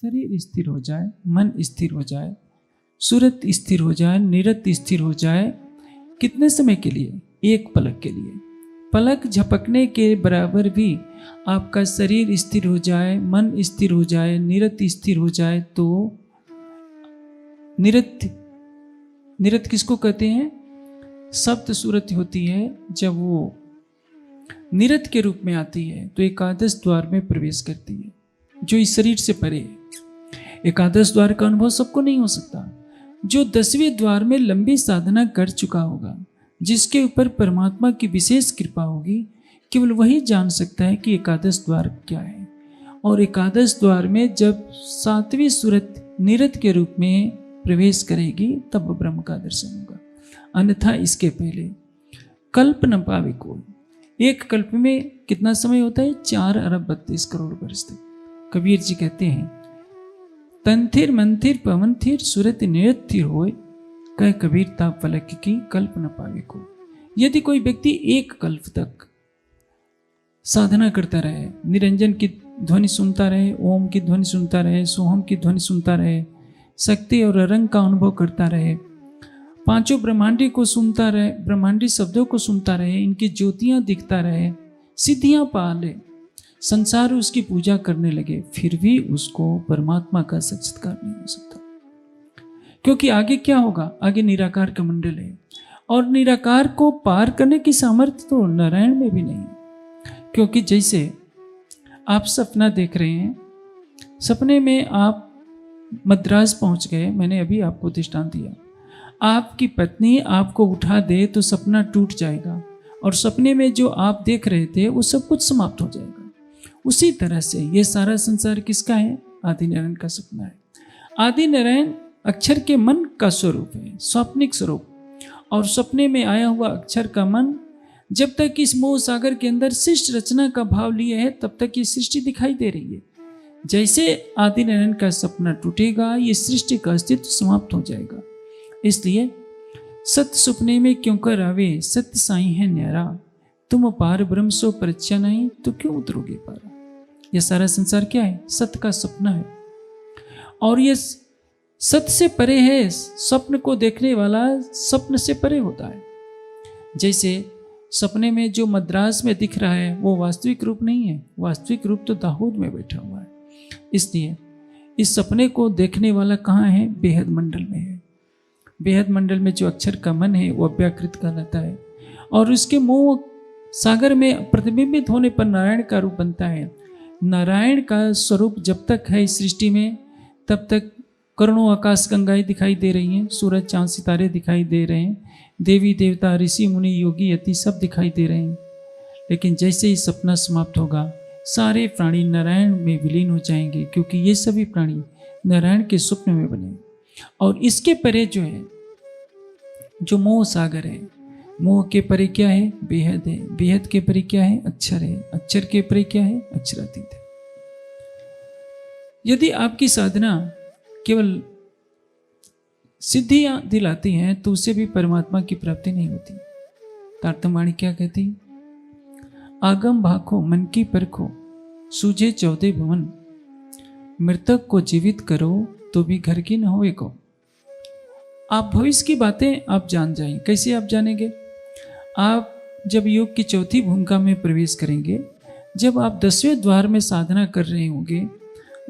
शरीर स्थिर हो जाए, मन स्थिर हो जाए, सूरत स्थिर हो जाए, निरत स्थिर हो जाए। कितने समय के लिए? एक पलक के लिए। पलक झपकने के बराबर भी आपका शरीर स्थिर हो जाए, मन स्थिर हो जाए, निरत स्थिर हो जाए तो निरत किसको कहते हैं? सप्त सूरत होती है। जब वो निरत के रूप में आती है तो एकादश द्वार में प्रवेश करती है, जो इस शरीर से परे है। एकादश द्वार का अनुभव सबको नहीं हो सकता। जो 10वें द्वार में लंबी साधना कर चुका होगा, जिसके ऊपर परमात्मा की विशेष कृपा होगी, केवल वही जान सकता है कि एकादश द्वार क्या है। और एकादश द्वार में जब 7वीं सूरत निरत के रूप में प्रवेश करेगी तब ब्रह्म का दर्शन होगा। अन्यथा इसके पहले कल्प न पावे कोई। एक कल्प में कितना समय होता है? 4 अरब 32 करोड़ वर्ष तक। कबीर जी कहते हैं, तंथिर मंथिर पवन थिर सूरत निरत थिर होए, कह कबीर ता फलक की कल्प न पावे को। यदि कोई व्यक्ति एक कल्प तक साधना करता रहे, निरंजन की ध्वनि सुनता रहे, ओम की ध्वनि सुनता रहे, सोहम की ध्वनि सुनता रहे, शक्ति और रंग का अनुभव करता रहे, पांचों ब्रह्मांडी को सुनता रहे, ब्रह्मांडी शब्दों को सुनता रहे, इनकी ज्योतियां दिखता रहे, सिद्धियां पा ले, संसार उसकी पूजा करने लगे, फिर भी उसको परमात्मा का साक्षात्कार नहीं हो सकता। क्योंकि आगे क्या होगा? आगे निराकार का मंडल है, और निराकार को पार करने की सामर्थ्य तो नारायण में भी नहीं। क्योंकि जैसे आप सपना देख रहे हैं, सपने में आप मद्रास पहुंच गए, मैंने अभी आपको दृष्टांत दिया। आपकी पत्नी आपको उठा दे तो सपना टूट जाएगा, और सपने में जो आप देख रहे थे वो सब कुछ समाप्त हो जाएगा। उसी तरह से ये सारा संसार किसका है? आदि नारायण का सपना है। आदि नारायण अक्षर के मन का स्वरूप है, स्वप्निक स्वरूप। और सपने में आया हुआ अक्षर का मन जब तक इस मोह सागर के अंदर सृष्टि रचना का भाव लिए है, तब तक ये सृष्टि दिखाई दे रही है। जैसे आदि नारायण का सपना टूटेगा, ये सृष्टि का अस्तित्व समाप्त हो जाएगा। इसलिए सत्य सपने में क्यों कर आवे, सत्य साई है न्यारा, तुम पार ब्रह्म सो परिचय नहीं तो क्यों उतरोगे पारा। यह सारा संसार क्या है? सत्य का सपना है, और ये सत्य से परे है। स्वप्न को देखने वाला स्वप्न से परे होता है। जैसे सपने में जो मद्रास में दिख रहा है वो वास्तविक रूप नहीं है, वास्तविक रूप तो दाहोद में बैठा हुआ है। इसलिए इस सपने को देखने वाला कहाँ है? बेहद मंडल में है। बेहद मंडल में जो अक्षर का मन है वो अव्याकृत कहलाता है, और उसके मोह सागर में प्रतिबिंबित होने पर नारायण का रूप बनता है। नारायण का स्वरूप जब तक है इस सृष्टि में, तब तक करोड़ों आकाश गंगाएं दिखाई दे रही हैं, सूरज चांद सितारे दिखाई दे रहे हैं, देवी देवता ऋषि मुनि योगी यति सब दिखाई दे रहे हैं। लेकिन जैसे ही सपना समाप्त होगा, सारे प्राणी नारायण में विलीन हो जाएंगे, क्योंकि ये सभी प्राणी नारायण के स्वप्न में बने। और इसके परे जो है, जो मोह सागर है, मोह के परे क्या है? बेहद है। बेहद के परे क्या है? अक्षर है। अक्षर के परे क्या है? अक्षरातीत है। यदि आपकी साधना केवल सिद्धियां दिलाती हैं तो उससे भी परमात्मा की प्राप्ति नहीं होती। तारतम्यवाणी क्या कहती? आगम भाखो मन की परखो, सूझे 14 भवन, मृतक को जीवित करो तो भी घर की न होए को। आप भविष्य की बातें आप जान जाएं। कैसे आप जानेंगे? आप जब योग की चौथी भूमिका में प्रवेश करेंगे, जब आप 10वें द्वार में साधना कर रहे होंगे,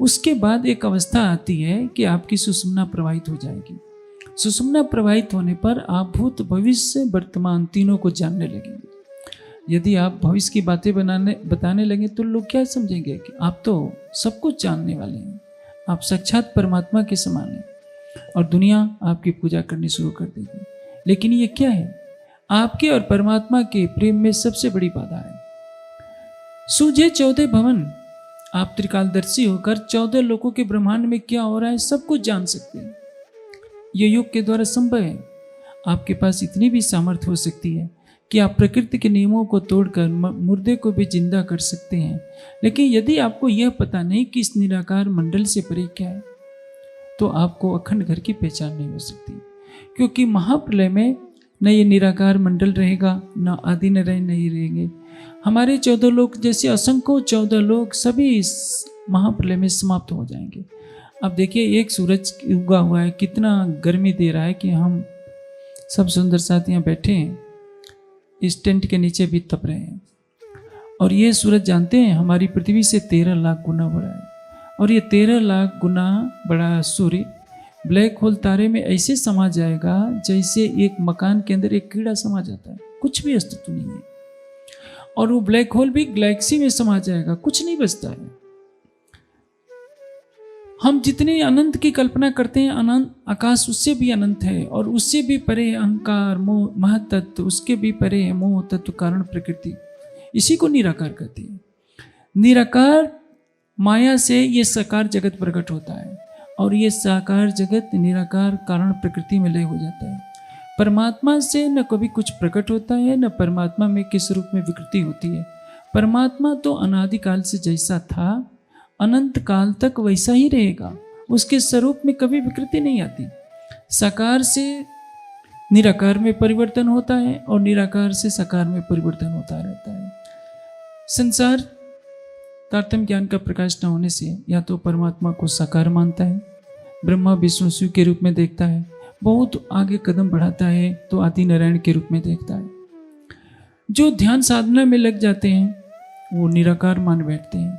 उसके बाद एक अवस्था आती है कि आपकी सुषुम्ना प्रवाहित हो जाएगी। सुषुम्ना प्रवाहित होने पर आप भूत भविष्य वर्तमान तीनों को जानने लगेंगे। यदि आप भविष्य की बातें बताने लगे तो लोग क्या समझेंगे कि आप तो सब कुछ जानने वाले हैं, आप साक्षात परमात्मा के समान हैं, और दुनिया आपकी पूजा करनी शुरू कर देगी। लेकिन ये क्या है? आपके और परमात्मा के प्रेम में सबसे बड़ी बाधा है। सूझे 14 भवन, आप त्रिकालदर्शी होकर 14 लोगों के ब्रह्मांड में क्या हो रहा है सब कुछ जान सकते हैं। यह योग के द्वारा संभव है। आपके पास इतनी भी सामर्थ्य हो सकती है कि आप प्रकृति के नियमों को तोड़कर मुर्दे को भी जिंदा कर सकते हैं। लेकिन यदि आपको यह पता नहीं कि इस निराकार मंडल से परे क्या है, तो आपको अखंड घर की पहचान नहीं हो सकती। क्योंकि महाप्रलय में न ये निराकार मंडल रहेगा, न आदि नारायण नहीं रहेंगे, हमारे 14 लोक जैसे असंख्य 14 लोक सभी इस महाप्रलय में समाप्त हो जाएंगे। अब देखिए एक सूरज उगा हुआ है, कितना गर्मी दे रहा है कि हम सब सुंदर साथ यहाँ बैठे हैं, इस टेंट के नीचे भी तप रहे हैं। और ये सूरज जानते हैं हमारी पृथ्वी से 13 लाख गुना बड़ा है। और ये 13 लाख गुना बड़ा सूर्य ब्लैक होल तारे में ऐसे समा जाएगा जैसे एक मकान के अंदर एक कीड़ा समा जाता है, कुछ भी अस्तित्व नहीं है। और वो ब्लैक होल भी गैलेक्सी में समा जाएगा, कुछ नहीं बचता है। हम जितने अनंत की कल्पना करते हैं, अनंत आकाश उससे भी अनंत है, और उससे भी परे है अहंकार मोह महतत्व, उसके भी परे है मोह तत्व कारण प्रकृति। इसी को निराकार कहते हैं। निराकार माया से ये साकार जगत प्रकट होता है, और ये साकार जगत निराकार कारण प्रकृति में लय हो जाता है। परमात्मा से न कभी कुछ प्रकट होता है, न परमात्मा में किस रूप में विकृति होती है। परमात्मा तो अनादिकाल से जैसा था अनंत काल तक वैसा ही रहेगा, उसके स्वरूप में कभी विकृति नहीं आती। साकार से निराकार में परिवर्तन होता है, और निराकार से साकार में परिवर्तन होता रहता है। संसार तारतम्य ज्ञान का प्रकाश न होने से या तो परमात्मा को साकार मानता है, ब्रह्मा विष्णु शिव के रूप में देखता है, बहुत आगे कदम बढ़ाता है तो आदि नारायण के रूप में देखता है। जो ध्यान साधना में लग जाते हैं वो निराकार मान बैठते हैं,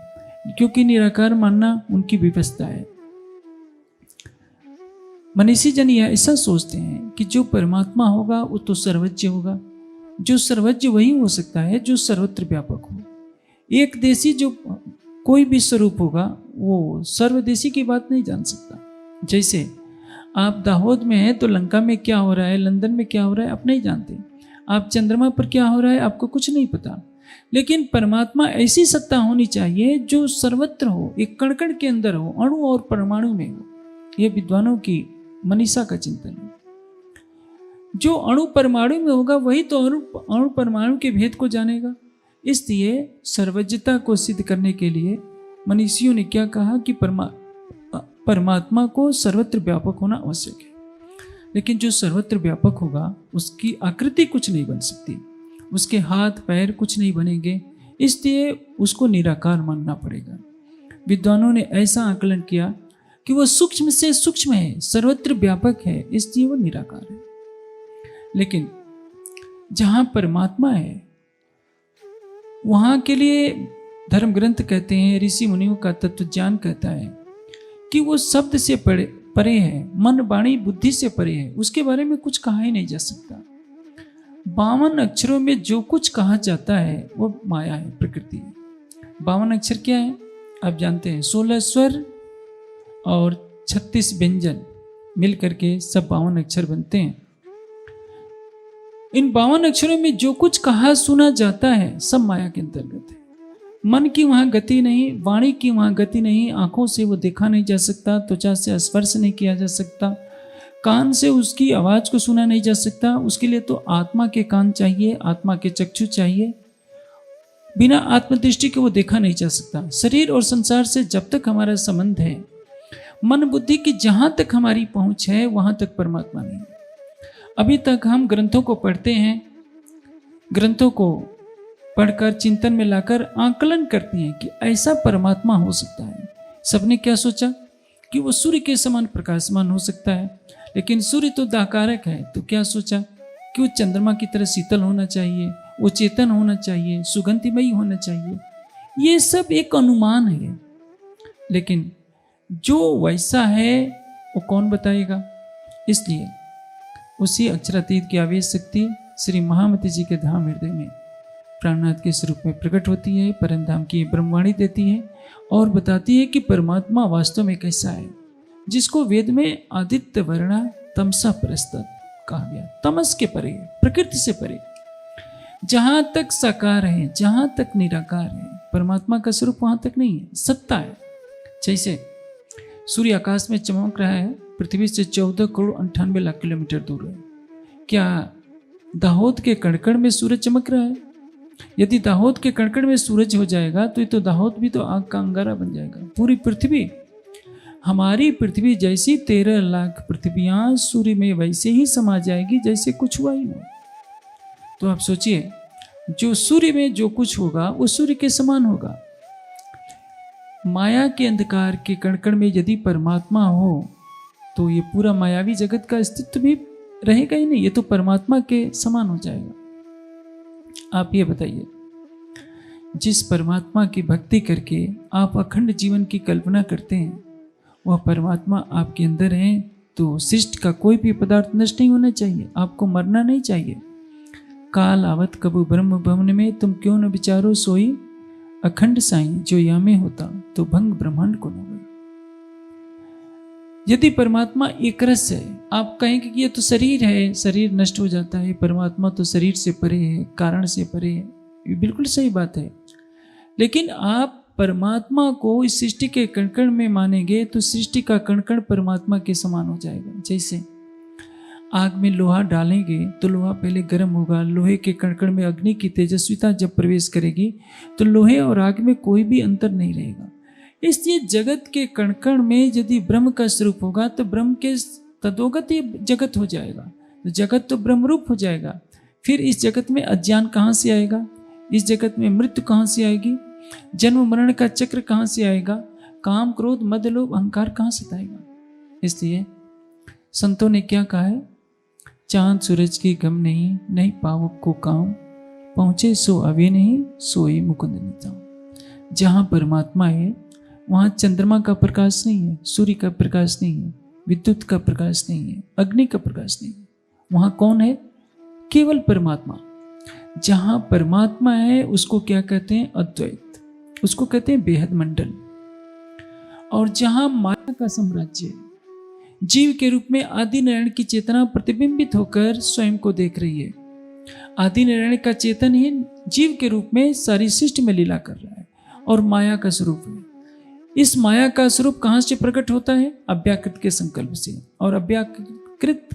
क्योंकि निराकार मानना उनकी व्यवस्था है। मनीषी जन यह ऐसा सोचते हैं कि जो परमात्मा होगा वो तो सर्वज्ञ होगा। जो सर्वज्ञ वही हो सकता है जो सर्वत्र व्यापक हो। एक देशी जो कोई भी स्वरूप होगा वो सर्वदेशी की बात नहीं जान सकता। जैसे आप दाहोद में हैं तो लंका में क्या हो रहा है, लंदन में क्या हो रहा है आप नहीं जानते। आप चंद्रमा पर क्या हो रहा है आपको कुछ नहीं पता। लेकिन परमात्मा ऐसी सत्ता होनी चाहिए जो सर्वत्र हो, एक कण कण के अंदर हो, अणु और परमाणु में हो। यह विद्वानों की मनीषा का चिंतन है। जो अणु परमाणु में होगा वही तो अणु परमाणु के भेद को जानेगा। इसलिए सर्वज्ञता को सिद्ध करने के लिए मनीषियों ने क्या कहा कि परमात्मा को सर्वत्र व्यापक होना आवश्यक है। लेकिन जो सर्वत्र व्यापक होगा उसकी आकृति कुछ नहीं बन सकती, उसके हाथ पैर कुछ नहीं बनेंगे, इसलिए उसको निराकार मानना पड़ेगा। विद्वानों ने ऐसा आकलन किया कि वह सूक्ष्म से सूक्ष्म है, सर्वत्र व्यापक है, इसलिए वह निराकार है। लेकिन जहां परमात्मा है वहां के लिए धर्म ग्रंथ कहते हैं, ऋषि मुनियों का तत्व ज्ञान कहता है कि वो शब्द से परे है, मन वाणी बुद्धि से परे है, उसके बारे में कुछ कहा ही नहीं जा सकता। 52 अक्षरों में जो कुछ कहा जाता है वो माया है, प्रकृति है। 52 अक्षर क्या है आप जानते हैं, 16 स्वर और 36 व्यंजन मिल करके सब 52 अक्षर बनते हैं। इन 52 अक्षरों में जो कुछ कहा सुना जाता है सब माया के अंतर्गत है। मन की वहां गति नहीं, वाणी की वहां गति नहीं, आंखों से वो देखा नहीं जा सकता, त्वचा से स्पर्श नहीं किया जा सकता, कान से उसकी आवाज को सुना नहीं जा सकता। उसके लिए तो आत्मा के कान चाहिए, आत्मा के चक्षु चाहिए। बिना आत्मदृष्टि के वो देखा नहीं जा सकता। शरीर और संसार से जब तक हमारा संबंध है, मन बुद्धि की जहां तक हमारी पहुंच है वहां तक परमात्मा नहीं है। अभी तक हम ग्रंथों को पढ़ते हैं, ग्रंथों को पढ़कर चिंतन में लाकर आकलन करते हैं कि ऐसा परमात्मा हो सकता है। सबने क्या सोचा कि वो सूर्य के समान प्रकाशमान हो सकता है, लेकिन सूर्य तो दाकारक है, तो क्या सोचा कि वो चंद्रमा की तरह शीतल होना चाहिए, वो चेतन होना चाहिए, सुगंधिमयी होना चाहिए। ये सब एक अनुमान है, लेकिन जो वैसा है वो कौन बताएगा। इसलिए उसी अक्षरातीत की आवेश शक्ति श्री महामती जी के धाम हृदय में प्राणनाथ के स्वरूप में प्रकट होती है, परमधाम की ब्रह्मवाणी देती है और बताती है कि परमात्मा वास्तव में कैसा है, जिसको वेद में आदित्य वर्णा तमसा परस्तत कहा गया। तमस के परे, प्रकृति से परे, जहां तक साकार है, जहां तक निराकार है, परमात्मा का स्वरूप वहां तक नहीं है, सत्ता है। जैसे सूर्य आकाश में चमक रहा है, पृथ्वी से 14 करोड़ 98 लाख किलोमीटर दूर है। क्या दाहोद के कणकण में सूरज चमक रहा है? यदि दाहोद के कणकण में सूरज हो जाएगा तो ये तो दाहोद भी तो आग का अंगारा बन जाएगा। पूरी पृथ्वी, हमारी पृथ्वी जैसी 13 लाख पृथ्वियां सूर्य में वैसे ही समा जाएगी जैसे कुछ हुआ ही नहीं। तो आप सोचिए, जो सूर्य में जो कुछ होगा वो सूर्य के समान होगा। माया के अंधकार के कण में यदि परमात्मा हो तो ये पूरा मायावी जगत का अस्तित्व भी रहेगा ही नहीं, ये तो परमात्मा के समान हो जाएगा। आप ये बताइए, जिस परमात्मा की भक्ति करके आप अखंड जीवन की कल्पना करते हैं, वह परमात्मा आपके अंदर है, तो सृष्टि का कोई भी पदार्थ नष्ट नहीं होना चाहिए, आपको मरना नहीं चाहिए। काल आवत कबू ब्रह्म भवन में, तुम क्यों न विचारो सोई अखंड साईं, जो या में होता तो भंग ब्रह्मांड को न होई। यदि परमात्मा एक रस है, आप कहेंगे कि ये तो शरीर है, शरीर नष्ट हो जाता है, परमात्मा तो शरीर से परे है, कारण से परे है, ये बिल्कुल सही बात है। लेकिन आप परमात्मा को इस सृष्टि के कण में मानेंगे तो सृष्टि का कण परमात्मा के समान हो जाएगा। जैसे आग में लोहा डालेंगे तो लोहा पहले गर्म होगा, लोहे के कण में अग्नि की तेजस्विता जब प्रवेश करेगी तो लोहे और आग में कोई भी अंतर नहीं रहेगा। इसलिए जगत के कण में यदि ब्रह्म का स्वरूप होगा तो ब्रह्म के तदोगत ही जगत हो जाएगा, तो जगत तो ब्रह्मरूप हो जाएगा। फिर इस जगत में अज्ञान कहाँ से आएगा, इस जगत में मृत्यु कहाँ से आएगी, जन्म मरण का चक्र कहाँ से आएगा, काम क्रोध मद लोभ अहंकार कहाँ से आएगा। इसलिए संतों ने क्या कहा है, चांद सूरज की गम नहीं, नहीं पावक को काम, पहुंचे सो अवे नहीं, सोई मुकुंद निताम। जहाँ परमात्मा है वहाँ चंद्रमा का प्रकाश नहीं है, सूर्य का प्रकाश नहीं है, विद्युत का प्रकाश नहीं है, अग्नि का प्रकाश नहीं है। वहाँ कौन है, केवल परमात्मा। जहाँ परमात्मा है उसको क्या कहते हैं, अद्वैत, उसको कहते हैं बेहद मंडल। और जहाँ माया का साम्राज्य है, जीव के रूप में आदि नारायण की चेतना प्रतिबिंबित होकर स्वयं को देख रही है। आदि नारायण का चेतन ही जीव के रूप में सारी सृष्टि में लीला कर रहा है और माया का स्वरूप है। इस माया का स्वरूप कहाँ से प्रकट होता है, अव्याकृत के संकल्प से। और अव्याकृत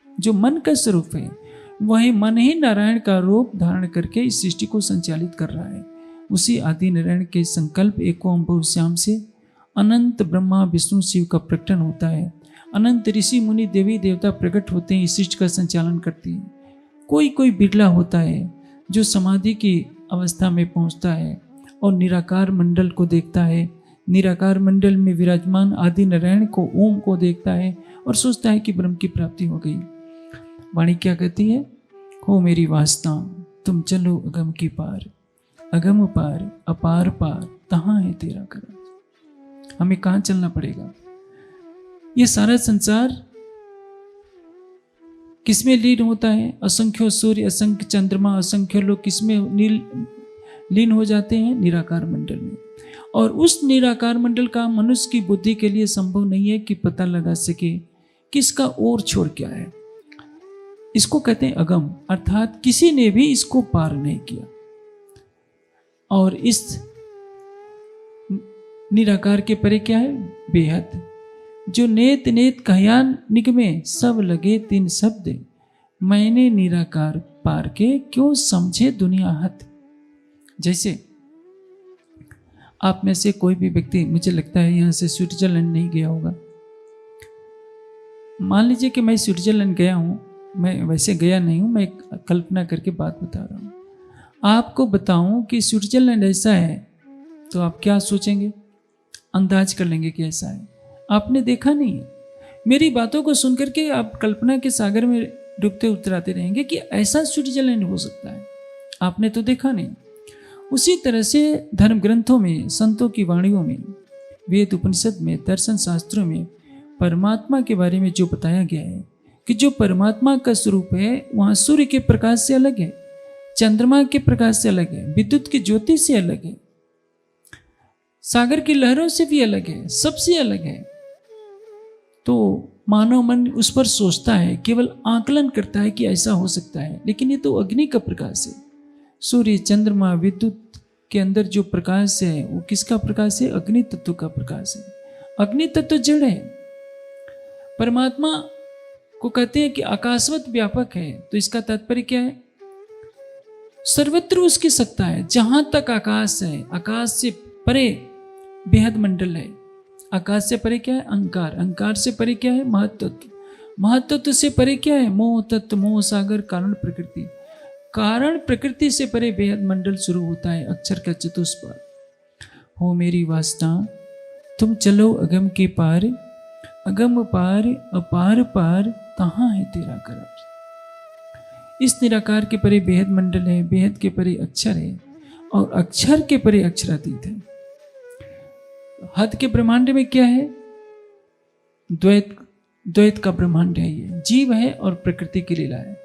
जो मन का स्वरूप है, वही मन ही नारायण का रूप धारण करके इस सृष्टि को संचालित कर रहा है। उसी आदि नारायण के संकल्प एको अम्बु श्याम से अनंत ब्रह्मा विष्णु शिव का प्रकटन होता है। अनंत ऋषि मुनि देवी देवता प्रकट होते हैं, इस सृष्टि का संचालन करती है। कोई कोई बिरला होता है जो समाधि की अवस्था में पहुंचता है और निराकार मंडल को देखता है, निराकार मंडल में विराजमान आदि नारायण को, ओम को देखता है और सोचता है कि ब्रह्म की प्राप्ति हो गई। वाणी क्या कहती है, हो मेरी वासना तुम चलो अगम की पार, अगम पार अपार पार तहाँ है तेरा करार। हमें कहाँ चलना पड़ेगा, ये सारा संसार किसमें लीन होता है, असंख्य सूर्य असंख्य चंद्रमा असंख्य लोग किसमें लीन हो जाते हैं, निराकार मंडल में। और उस निराकार मंडल का मनुष्य की बुद्धि के लिए संभव नहीं है कि पता लगा सके कि इसका और छोर क्या है। इसको कहते हैं अगम, अर्थात किसी ने भी इसको पार नहीं किया। और इस निराकार के परे क्या है, बेहद। जो नेत नेत कहया निगमे, सब लगे तीन शब्द, मैंने निराकार पार के क्यों समझे दुनिया हत। जैसे आप में से कोई भी व्यक्ति, मुझे लगता है यहाँ से स्विट्जरलैंड नहीं गया होगा। मान लीजिए कि मैं स्विट्जरलैंड गया हूँ, मैं वैसे गया नहीं हूँ, मैं कल्पना करके बात बता रहा हूँ। आपको बताऊँ कि स्विट्जरलैंड ऐसा है तो आप क्या सोचेंगे, अंदाज कर लेंगे कि ऐसा है। आपने देखा नहीं है, मेरी बातों को सुनकर के आप कल्पना के सागर में डूबते उतराते रहेंगे कि ऐसा स्विट्जरलैंड हो सकता है, आपने तो देखा नहीं। उसी तरह से धर्म ग्रंथों में, संतों की वाणियों में, वेद उपनिषद में, दर्शन शास्त्रों में परमात्मा के बारे में जो बताया गया है कि जो परमात्मा का स्वरूप है वहाँ सूर्य के प्रकाश से अलग है, चंद्रमा के प्रकाश से अलग है, विद्युत की ज्योति से अलग है, सागर की लहरों से भी अलग है, सबसे अलग है। तो मानव मन उस पर सोचता है, केवल आकलन करता है कि ऐसा हो सकता है, लेकिन ये तो अग्नि का प्रकाश है। सूर्य चंद्रमा विद्युत के अंदर जो प्रकाश है वो किसका प्रकाश है, अग्नि तत्व का प्रकाश है। अग्नि तत्व जड़ है। परमात्मा को कहते हैं कि आकाशवत व्यापक है, तो इसका तात्पर्य क्या है, सर्वत्र उसकी सत्ता है। जहां तक आकाश है, आकाश से परे बेहद मंडल है। आकाश से परे क्या है, अहंकार, अहंकार से परे क्या है, महत्त्व, महत्त्व से परे क्या है, मोह तत्व, मोह सागर, कारण प्रकृति, कारण प्रकृति से परे बेहद मंडल शुरू होता है अक्षर का चतुष्पाद। हो मेरी वासना तुम चलो अगम के पार, अगम पार अपार पार कहाँ है तेरा करार। इस निराकार के परे बेहद मंडल है, बेहद के परे अक्षर है और अक्षर के परे अक्षरातीत है। हद के ब्रह्मांड में क्या है? द्वैत का ब्रह्मांड है। ये जीव है और प्रकृति की लीला है।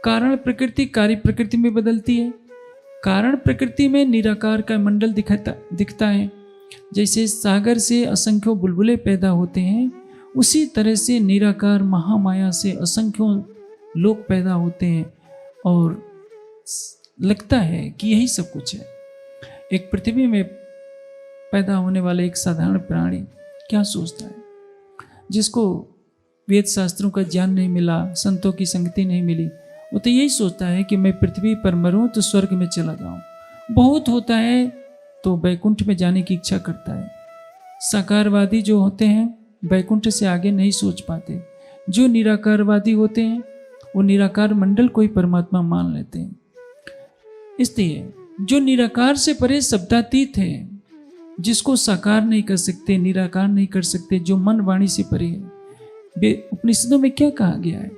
कारण प्रकृति कार्य प्रकृति में बदलती है। कारण प्रकृति में निराकार का मंडल दिखता है। जैसे सागर से असंख्यों बुलबुले पैदा होते हैं, उसी तरह से निराकार महामाया से असंख्यों लोग पैदा होते हैं और लगता है कि यही सब कुछ है। एक पृथ्वी में पैदा होने वाला एक साधारण प्राणी क्या सोचता है, जिसको वेद शास्त्रों का ज्ञान नहीं मिला, संतों की संगति नहीं मिली, वो तो यही सोचता है कि मैं पृथ्वी पर मरूं तो स्वर्ग में चला जाऊं। बहुत होता है तो वैकुंठ में जाने की इच्छा करता है। साकारवादी जो होते हैं वैकुंठ से आगे नहीं सोच पाते। जो निराकारवादी होते हैं वो निराकार मंडल को ही परमात्मा मान लेते हैं। इसलिए जो निराकार से परे शब्दातीत है, जिसको साकार नहीं कर सकते, निराकार नहीं कर सकते, जो मन वाणी से परे है। उपनिषदों में क्या कहा गया है?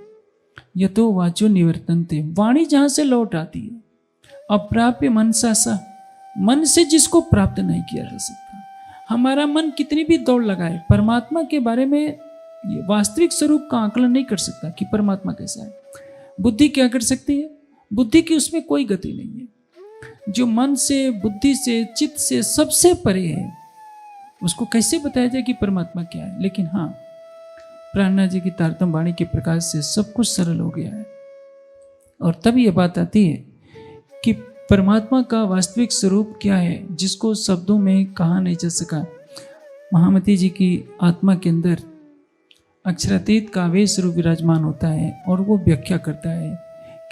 यतो वाचो निवर्तन्ते, वाणी जहां से लौट आती है। अप्राप्य मनसा सा, मन से जिसको प्राप्त नहीं किया जा सकता। हमारा मन कितनी भी दौड़ लगाए, परमात्मा के बारे में वास्तविक स्वरूप का आकलन नहीं कर सकता कि परमात्मा कैसा है। बुद्धि क्या कर सकती है? बुद्धि की उसमें कोई गति नहीं है। जो मन से, बुद्धि से, चित्त से सबसे परे है, उसको कैसे बताया जाए कि परमात्मा क्या है? लेकिन हाँ, प्राणनाथ जी की तारतम वाणी के प्रकाश से सब कुछ सरल हो गया है। और तब ये बात आती है कि परमात्मा का वास्तविक स्वरूप क्या है, जिसको शब्दों में कहा नहीं जा सका। महामती जी की आत्मा के अंदर अक्षरातीत का वे स्वरूप विराजमान होता है और वो व्याख्या करता है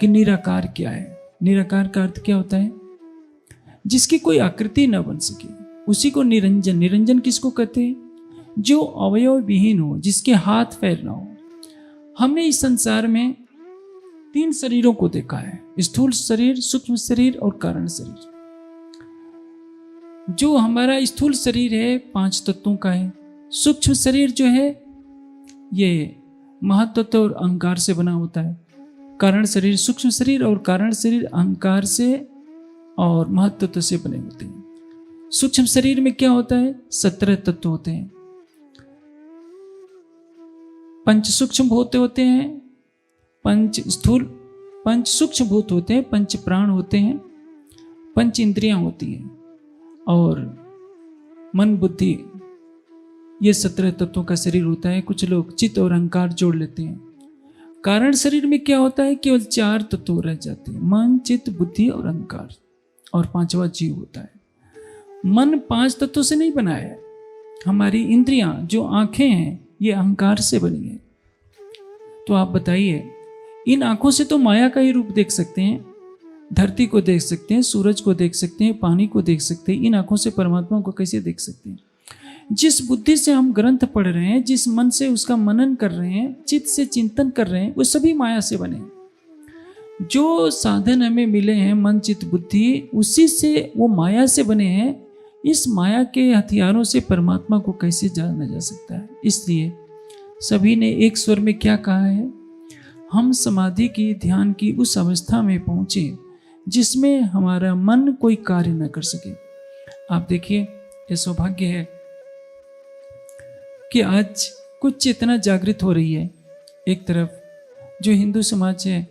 कि निराकार क्या है। निराकार का अर्थ क्या होता है? जिसकी कोई आकृति न बन सके, उसी को निरंजन। निरंजन किसको कहते हैं? जो अवयव विहीन हो, जिसके हाथ पैर ना हो। हमने इस संसार में 3 शरीरों को देखा है, स्थूल शरीर, सूक्ष्म शरीर और कारण शरीर। जो हमारा स्थूल शरीर है 5 तत्वों का है। सूक्ष्म शरीर जो है ये महत्त्व और अहंकार से बना होता है। कारण शरीर, सूक्ष्म शरीर और कारण शरीर अहंकार से और महत्त्व से बने होते हैं। सूक्ष्म शरीर में क्या होता है? 17 तत्व होते हैं। 5 सूक्ष्म भूत होते हैं, 5 सूक्ष्म भूत होते हैं, 5 प्राण होते हैं, 5 इंद्रियां होती हैं और मन बुद्धि, ये 17 तत्वों का शरीर होता है। कुछ लोग चित्त और अहंकार जोड़ लेते हैं। कारण शरीर में क्या होता है? केवल 4 तत्व रह जाते हैं, मन, चित्त, बुद्धि और अहंकार, और 5वां जीव होता है। मन 5 तत्वों से नहीं बना है। हमारी इंद्रियां जो आंखें हैं ये अहंकार से बनी है। तो आप बताइए, इन आंखों से तो माया का ही रूप देख सकते हैं, धरती को देख सकते हैं, सूरज को देख सकते हैं, पानी को देख सकते हैं। इन आंखों से परमात्मा को कैसे देख सकते हैं? जिस बुद्धि से हम ग्रंथ पढ़ रहे हैं, जिस मन से उसका मनन कर रहे हैं, चित्त से चिंतन कर रहे हैं, वो सभी माया से बने हैं। जो साधन हमें मिले हैं, मन, चित्त, बुद्धि, उसी से वो माया से बने हैं। इस माया के हथियारों से परमात्मा को कैसे जाना जा सकता है? इसलिए सभी ने एक स्वर में क्या कहा है? हम समाधि की, ध्यान की उस अवस्था में पहुंचे जिसमें हमारा मन कोई कार्य न कर सके। आप देखिए, ये सौभाग्य है कि आज कुछ चेतना जागृत हो रही है। एक तरफ जो हिंदू समाज है,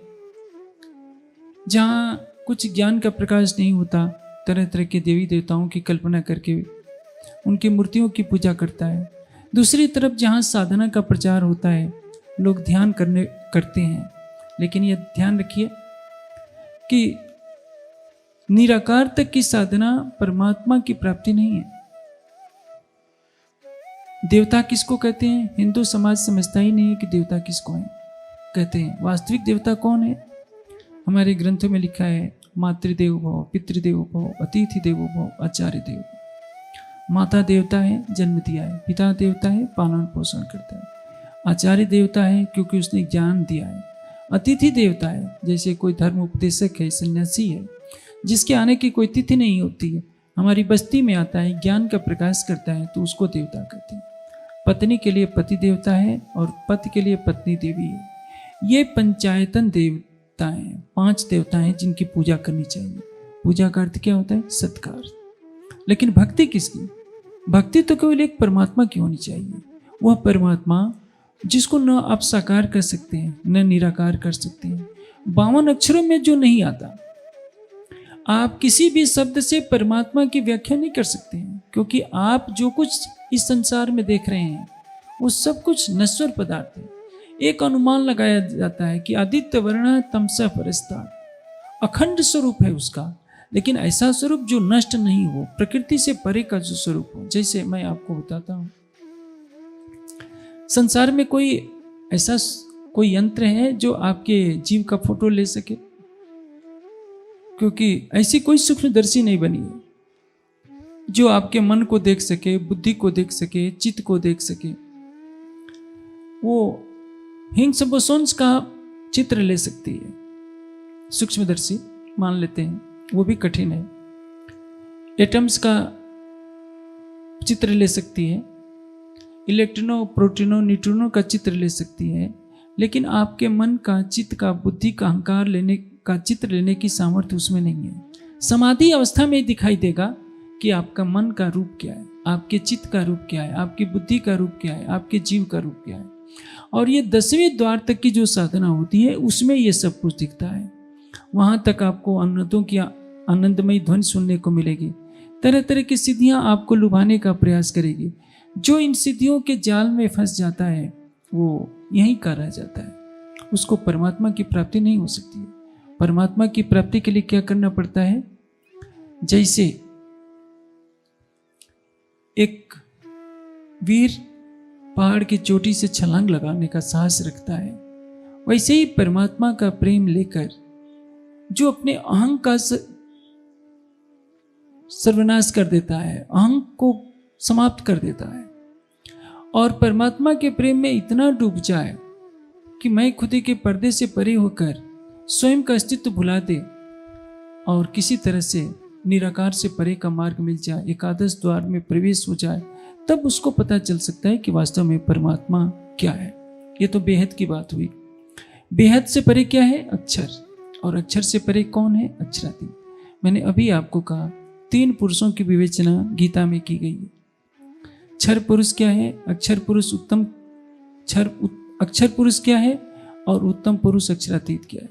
जहाँ कुछ ज्ञान का प्रकाश नहीं होता, तरह तरह के देवी देवताओं की कल्पना करके उनकी मूर्तियों की पूजा करता है। दूसरी तरफ जहाँ साधना का प्रचार होता है, लोग ध्यान करते हैं। लेकिन ये ध्यान रखिए कि निराकार तक की साधना परमात्मा की प्राप्ति नहीं है। देवता किसको कहते हैं? हिंदू समाज समझता ही नहीं है कि देवता किसको है कहते हैं। वास्तविक देवता कौन है? हमारे ग्रंथों में लिखा है, मातृदेव भव, पितृदेव भव, अतिथि देवो भव, आचार्य देव भव। माता देवता है, जन्म दिया है। पिता देवता है, पालन पोषण करता है। आचार्य देवता है क्योंकि उसने ज्ञान दिया है। अतिथि देवता है, जैसे कोई धर्म उपदेशक है, सन्यासी है, जिसके आने की कोई तिथि नहीं होती है, हमारी बस्ती में आता है, ज्ञान का प्रकाश करता है, तो उसको देवता कहते हैं। पत्नी के लिए पति देवता है और पति के लिए पत्नी देवी है। ये पंचायतन देवता हैं, 5 देवता हैं जिनकी पूजा करनी चाहिए। पूजा का अर्थ क्या होता है? सत्कार। लेकिन भक्ति किसकी? भक्ति तो केवल एक परमात्मा की होनी चाहिए। वह परमात्मा जिसको न आप साकार कर सकते हैं न निराकार कर सकते हैं, 52 अक्षरों में जो नहीं आता। आप किसी भी शब्द से परमात्मा की व्याख्या नहीं कर सकते हैं, क्योंकि आप जो कुछ इस संसार में देख रहे हैं वो सब कुछ नश्वर पदार्थ है। एक अनुमान लगाया जाता है कि आदित्य वर्ण तमसा परस्ता, अखंड स्वरूप है उसका, लेकिन ऐसा स्वरूप जो नष्ट नहीं हो, प्रकृति से परे का जो स्वरूप हो। जैसे मैं आपको बताता हूं, संसार में कोई ऐसा कोई यंत्र है जो आपके जीव का फोटो ले सके? क्योंकि ऐसी कोई सूक्ष्मदर्शी नहीं बनी है जो आपके मन को देख सके, बुद्धि को देख सके, चित्त को देख सके। वो हिंग्स बोसोन्स का चित्र ले सकती है, सूक्ष्मदर्शी मान लेते हैं, वो भी कठिन है। एटम्स का चित्र ले सकती है, इलेक्ट्रॉनों, प्रोटॉनों, न्यूट्रॉनों का चित्र ले सकती है, लेकिन आपके मन का, चित्त का, बुद्धि का, अहंकार लेने का चित्र लेने की सामर्थ्य उसमें नहीं है। समाधि अवस्था में दिखाई देगा कि आपका मन का रूप क्या है, आपके चित्त का रूप क्या है, आपकी बुद्धि का रूप क्या है, आपके जीव का रूप क्या है। और ये 10वें द्वार तक की जो साधना होती है उसमें ये सब कुछ दिखता है। वहां तक आपको अन्नतों की आनंदमयी ध्वनि सुनने को मिलेगी, तरह तरह की सिद्धियां आपको लुभाने का प्रयास करेगी। जो इन सिद्धियों के जाल में फंस जाता है वो यहीं का रह जाता है, उसको परमात्मा की प्राप्ति नहीं हो सकती है। परमात्मा की प्राप्ति के लिए क्या करना पड़ता है? जैसे एक वीर पहाड़ की चोटी से छलांग लगाने का साहस रखता है, वैसे ही परमात्मा का प्रेम लेकर जो अपने अहंग का सर्वनाश कर देता है, अहंग को समाप्त कर देता है और परमात्मा के प्रेम में इतना डूब जाए कि मैं खुदी के पर्दे से परे होकर स्वयं का अस्तित्व भुला दे और किसी तरह से निराकार से परे का मार्ग मिल जाए, एकादश द्वार में प्रवेश हो जाए, तब उसको पता चल सकता है कि वास्तव में परमात्मा क्या है। ये तो बेहद की बात हुई। बेहद से परे क्या है? अक्षर। और अक्षर से परे कौन है? अक्षरातीत। मैंने अभी आपको कहा 3 पुरुषों की विवेचना गीता में की गई है। क्षर पुरुष क्या है? अक्षर पुरुष उत्तम अक्षर पुरुष क्या है और उत्तम पुरुष अक्षरातीत क्या है?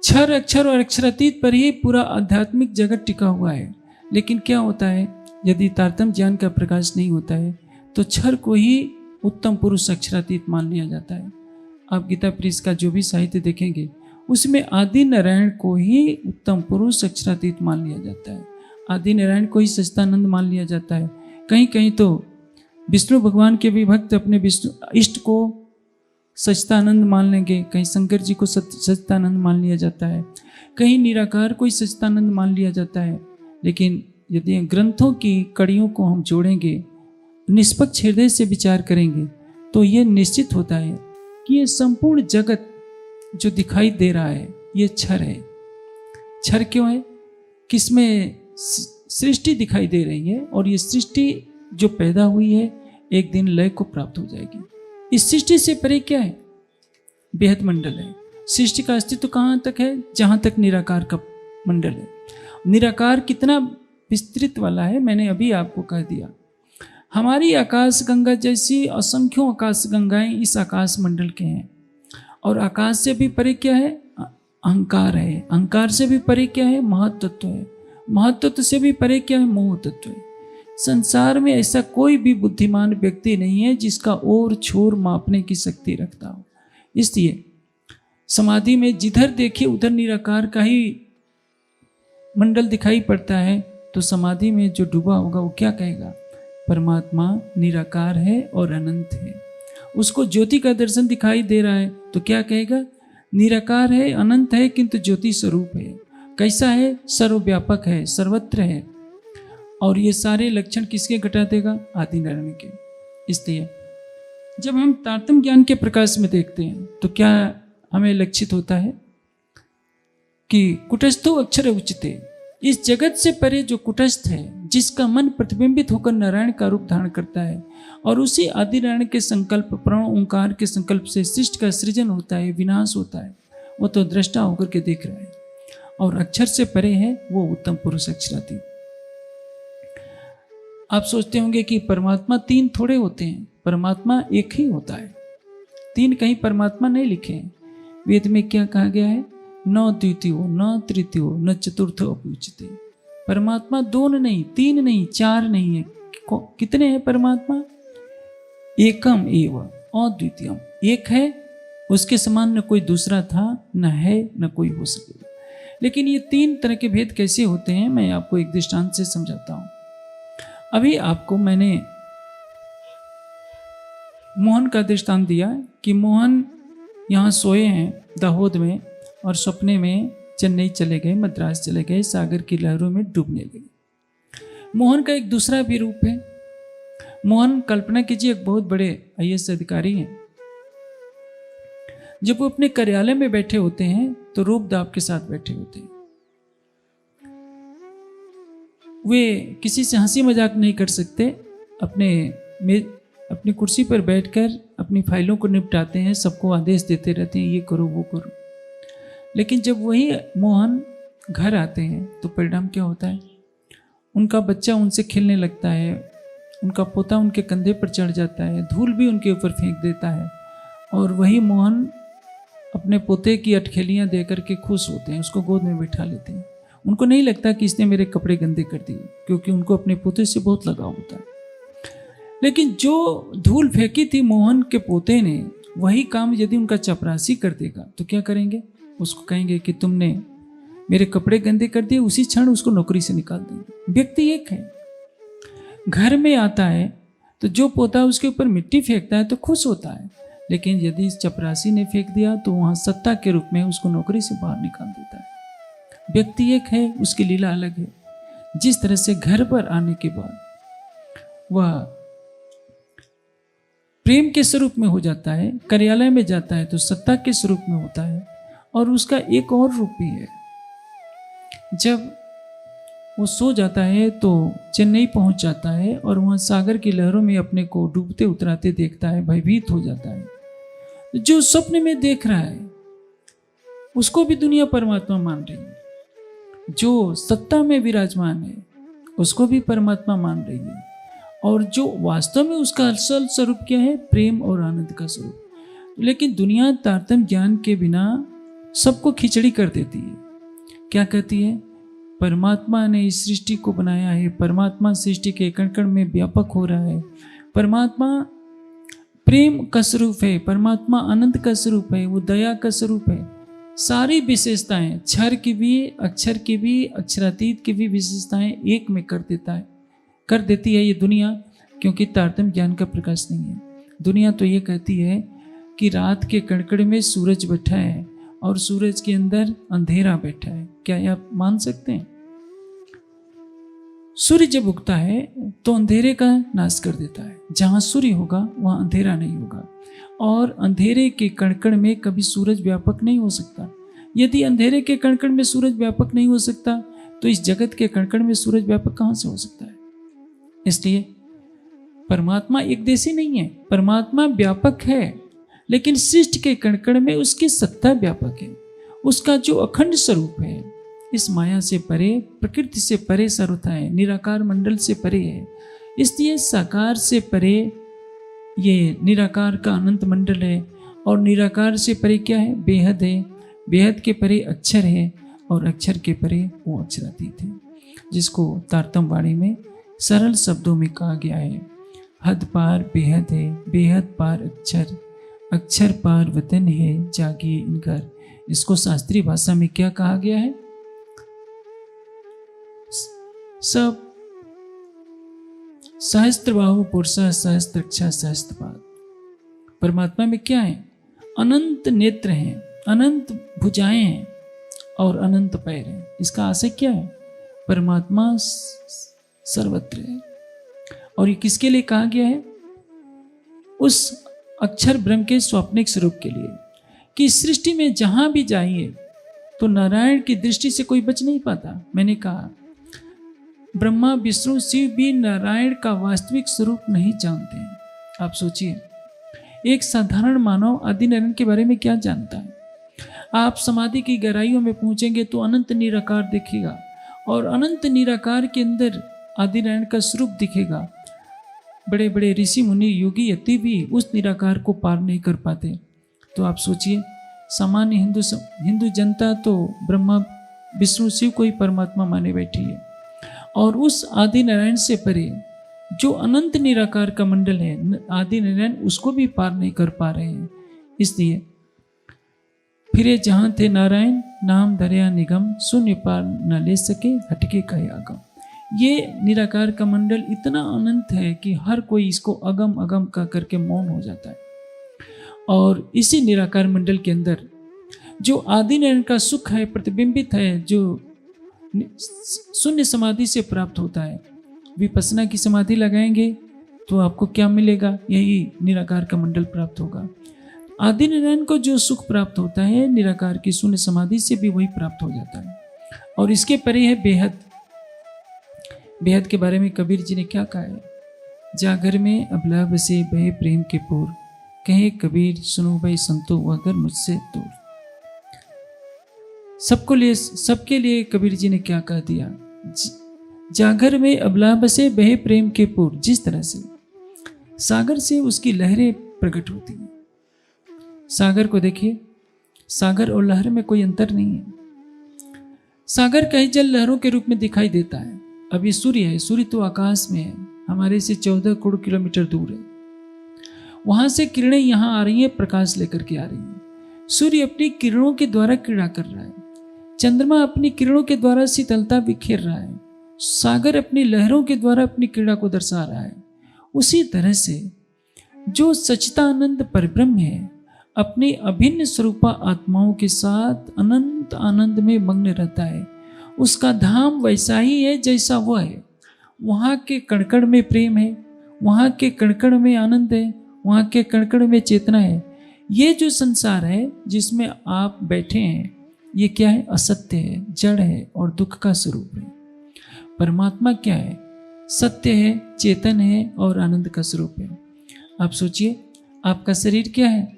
क्षर, अक्षर और अक्षरातीत पर ही पूरा आध्यात्मिक जगत टिका हुआ है। लेकिन क्या होता है, यदि तारतम्य ज्ञान का प्रकाश नहीं होता है तो क्षर को ही उत्तम पुरुष अक्षरातीत मान लिया जाता है। आप गीता प्रीस का जो भी साहित्य देखेंगे उसमें आदि नारायण को ही उत्तम पुरुष अक्षरातीत मान लिया जाता है, आदि नारायण को ही सच्चिदानंद मान लिया जाता है। कहीं कहीं तो विष्णु भगवान के भी भक्त अपने विष्णु इष्ट को सच्चिदानंद मान लेंगे, कहीं शंकर जी को सच्चिदानंद मान लिया जाता है, कहीं निराकार को ही सच्चिदानंद मान लिया जाता है। लेकिन यदि ग्रंथों की कड़ियों को हम जोड़ेंगे, निष्पक्ष हृदय से विचार करेंगे, तो ये निश्चित होता है कि ये संपूर्ण जगत जो दिखाई दे रहा है ये क्षर है। क्षर क्यों है? किसमें सृष्टि दिखाई दे रही है और ये सृष्टि जो पैदा हुई है एक दिन लय को प्राप्त हो जाएगी। इस सृष्टि से परे क्या है? बेहद मंडल है। सृष्टि का अस्तित्व कहाँ तक है? जहाँ तक निराकार का मंडल है। निराकार कितना विस्तृत वाला है मैंने अभी आपको कह दिया। हमारी आकाश गंगा जैसी असंख्यों आकाश गंगाएं इस आकाश मंडल के हैं। और आकाश से भी परे क्या है? अहंकार है। अहंकार से भी परे क्या है? महत्त्व है। महत्त्व से भी परे क्या है? मोह तत्व है। संसार में ऐसा कोई भी बुद्धिमान व्यक्ति नहीं है जिसका ओर छोर मापने की शक्ति रखता हो। इसलिए समाधि में जिधर देखिए उधर निराकार का ही मंडल दिखाई पड़ता है, तो समाधि में जो डूबा होगा वो क्या कहेगा? परमात्मा निराकार है और अनंत है। उसको ज्योति का दर्शन दिखाई दे रहा है तो क्या कहेगा? निराकार है, अनंत है, किंतु ज्योति स्वरूप है। कैसा है? सर्वव्यापक है, सर्वत्र है। और ये सारे लक्षण किसके घटा देगा? आदि नारायण के। इसलिए जब हम तारतम्य ज्ञान के प्रकाश में देखते हैं तो क्या हमें लक्षित होता है कि कुटस्थो अक्षर उच्चते, इस जगत से परे जो कुटस्थ है, जिसका मन प्रतिबिंबित होकर नारायण का रूप धारण करता है और उसी आदि नारायण के संकल्प प्रण ओंकार के संकल्प से सृष्टि का सृजन होता है, विनाश होता है, वो तो दृष्टा होकर के देख रहा है। और अक्षर से परे है वो उत्तम पुरुष अक्षरातीत। आप सोचते होंगे कि परमात्मा तीन थोड़े होते हैं, परमात्मा एक ही होता है, तीन कहीं परमात्मा नहीं लिखे हैं। वेद में क्या कहा गया है? न द्वितीयो न तृतीयो न चतुर्थो अपूज्यते। परमात्मा दो नहीं, तीन नहीं, चार नहीं है। कितने हैं परमात्मा? एकम एव अद्वितीयम, एक है, उसके समान न कोई दूसरा था, न है, न कोई हो सके। लेकिन ये तीन तरह के भेद कैसे होते हैं, मैं आपको एक दृष्टांत से समझाता हूं। अभी आपको मैंने मोहन का दृष्टांत दिया कि मोहन यहाँ सोए हैं दाहोद में और सपने में चेन्नई चले गए, मद्रास चले गए, सागर की लहरों में डूबने लगे। मोहन का एक दूसरा भी रूप है। मोहन, कल्पना कीजिए, एक बहुत बड़े IAS अधिकारी हैं। जब वो अपने कार्यालय में बैठे होते हैं तो रूप दाप के साथ बैठे होते हैं। वे किसी से हंसी मजाक नहीं कर सकते, अपनी कुर्सी पर बैठकर अपनी फाइलों को निपटाते हैं, सबको आदेश देते रहते हैं, ये करो वो करो। लेकिन जब वही मोहन घर आते हैं तो परिणाम क्या होता है? उनका बच्चा उनसे खेलने लगता है, उनका पोता उनके कंधे पर चढ़ जाता है, धूल भी उनके ऊपर फेंक देता है, और वही मोहन अपने पोते की अटखेलियां देकर के खुश होते हैं, उसको गोद में बिठा लेते हैं। उनको नहीं लगता कि इसने मेरे कपड़े गंदे कर दिए, क्योंकि उनको अपने पोते से बहुत लगाव होता है। लेकिन जो धूल फेंकी थी मोहन के पोते ने, वही काम यदि उनका चपरासी कर देगा तो क्या करेंगे? उसको कहेंगे कि तुमने मेरे कपड़े गंदे कर दिए, उसी क्षण उसको नौकरी से निकाल देंगे। व्यक्ति एक है। घर में आता है तो जो पोता उसके ऊपर मिट्टी फेंकता है तो खुश होता है, लेकिन यदि इस चपरासी ने फेंक दिया तो वहां सत्ता के रूप में उसको नौकरी से बाहर निकाल देता है। व्यक्ति एक है, उसकी लीला अलग है। जिस तरह से घर पर आने के बाद वह प्रेम के स्वरूप में हो जाता है, कार्यालय में जाता है तो सत्ता के स्वरूप में होता है, और उसका एक और रूप भी है। जब वो सो जाता है तो चेन्नई पहुंच जाता है और वहां सागर की लहरों में अपने को डूबते उतराते देखता है, भयभीत हो जाता है। जो स्वप्न में देख रहा है उसको भी दुनिया परमात्मा मान रही है, जो सत्ता में विराजमान है उसको भी परमात्मा मान रही है, और जो वास्तव में उसका असल स्वरूप क्या है? प्रेम और आनंद का स्वरूप। लेकिन दुनिया तारतम्य ज्ञान के बिना सबको खिचड़ी कर देती है। क्या कहती है? परमात्मा ने इस सृष्टि को बनाया है, परमात्मा सृष्टि के कण कण में व्यापक हो रहा है, परमात्मा प्रेम का स्वरूप है, परमात्मा आनंद का स्वरूप है, वो दया का स्वरूप है। सारी विशेषताएं, क्षर की भी, अक्षर की भी, अक्षरातीत की भी विशेषताएं एक में कर देती है ये दुनिया, क्योंकि तारतम्य ज्ञान का प्रकाश नहीं है। दुनिया तो ये कहती है कि रात के कड़कड़ में सूरज बैठा है और सूरज के अंदर अंधेरा बैठा है। क्या आप मान सकते हैं? सूर्य जब उगता है तो अंधेरे का नाश कर देता है। जहां सूर्य होगा वहां अंधेरा नहीं होगा, और अंधेरे के कणकण में कभी सूरज व्यापक नहीं हो सकता। यदि अंधेरे के कणकण में सूरज व्यापक नहीं हो सकता तो इस जगत के कणकण में सूरज व्यापक कहां से हो सकता है? इसलिए परमात्मा एक देशी नहीं है, परमात्मा व्यापक है, लेकिन सृष्टि के कणकण में उसकी सत्ता व्यापक है। उसका जो अखंड स्वरूप है इस माया से परे, प्रकृति से परे सर्वथा है, निराकार मंडल से परे है। इसलिए साकार से परे ये निराकार का अनंत मंडल है, और निराकार से परे क्या है? बेहद है। बेहद के परे अक्षर है, और अक्षर के परे वो अक्षरातीत है, जिसको तारतम्य वाणी में सरल शब्दों में कहा गया है, हद पार बेहद है, बेहद पार अक्षर, अक्षर पार वतन है, जागिए इन घर। इसको शास्त्रीय भाषा में क्या कहा गया है? सब सहस्त्रबाहु पुरुष सहस्त्रक्षा सहस्त्रपाद। परमात्मा में क्या है? अनंत नेत्र हैं, अनंत भुजाएं हैं और अनंत पैर हैं। इसका आशय क्या है? परमात्मा सर्वत्र है। और ये किसके लिए कहा गया है? उस अक्षर ब्रह्म के स्वाप्निक स्वरूप के लिए। कि सृष्टि में जहां भी जाइए तो नारायण की दृष्टि से कोई बच नहीं पाता। मैंने कहा ब्रह्मा विष्णु शिव भी नारायण का वास्तविक स्वरूप नहीं जानते हैं। आप सोचिए, एक साधारण मानव आदि नारायण के बारे में क्या जानता है? आप समाधि की गहराइयों में पहुंचेंगे तो अनंत निराकार दिखेगा, और अनंत निराकार के अंदर आदि नारायण का स्वरूप दिखेगा। बड़े बड़े ऋषि मुनि योगी यति भी उस निराकार को पार नहीं कर पाते। तो आप सोचिए, सामान्य हिंदू जनता तो ब्रह्मा विष्णु शिव को ही परमात्मा माने बैठी है, और उस आदि नारायण से परे जो अनंत निराकार का मंडल है आदि नारायण, उसको भी पार नहीं कर पा रहे हैं। इसलिए फिरे जहां थे नारायण, नाम धरया निगम, शून्य पार न ले सके, हटके कहे अगम। ये निराकार का मंडल इतना अनंत है कि हर कोई इसको अगम अगम कह करके मौन हो जाता है। और इसी निराकार मंडल के अंदर जो आदि नारायण का सुख है प्रतिबिंबित है, जो शून्य समाधि से प्राप्त होता है। विपස්සना की समाधि लगाएंगे तो आपको क्या मिलेगा? यही निराकार का मंडल प्राप्त होगा। आदि नारायण को जो सुख प्राप्त होता है निराकार की शून्य समाधि से भी वही प्राप्त हो जाता है। और इसके परे है बेहद। बेहद के बारे में कबीर जी ने क्या कहा है? जागर में अबला बसे बहे प्रेम के पूर, कहे कबीर सुनो भाई संतो अगर मुझसे दूर। सबके लिए कबीर जी ने क्या कह दिया? जागर में अबला बसे बहे प्रेम के पूर। जिस तरह से सागर से उसकी लहरें प्रकट होती हैं, सागर को देखिए, सागर और लहर में कोई अंतर नहीं है। सागर कहीं जल लहरों के रूप में दिखाई देता है। अब ये सूर्य है, सूर्य तो आकाश में है, हमारे से 14 करोड़ किलोमीटर दूर है। वहां से किरणें यहां आ रही हैं, प्रकाश लेकर के आ रही हैं। सूर्य अपनी किरणों के द्वारा क्रीड़ा कर रहा है, चंद्रमा अपनी किरणों के द्वारा शीतलता बिखेर रहा है, सागर अपनी लहरों के द्वारा अपनी क्रीड़ा को दर्शा रहा है। उसी तरह से जो सच्चिदानंद परब्रह्म है अपनी अभिन्न स्वरूपा आत्माओं के साथ अनंत आनंद में मग्न रहता है। उसका धाम वैसा ही है जैसा वह है। वहाँ के कणकण में प्रेम है, वहाँ के कणकण में आनंद है, वहाँ के कणकण में चेतना है। ये जो संसार है जिसमें आप बैठे हैं, ये क्या है? असत्य है, जड़ है और दुख का स्वरूप है। परमात्मा क्या है? सत्य है, चेतन है और आनंद का स्वरूप है। आप सोचिए, आपका शरीर क्या है?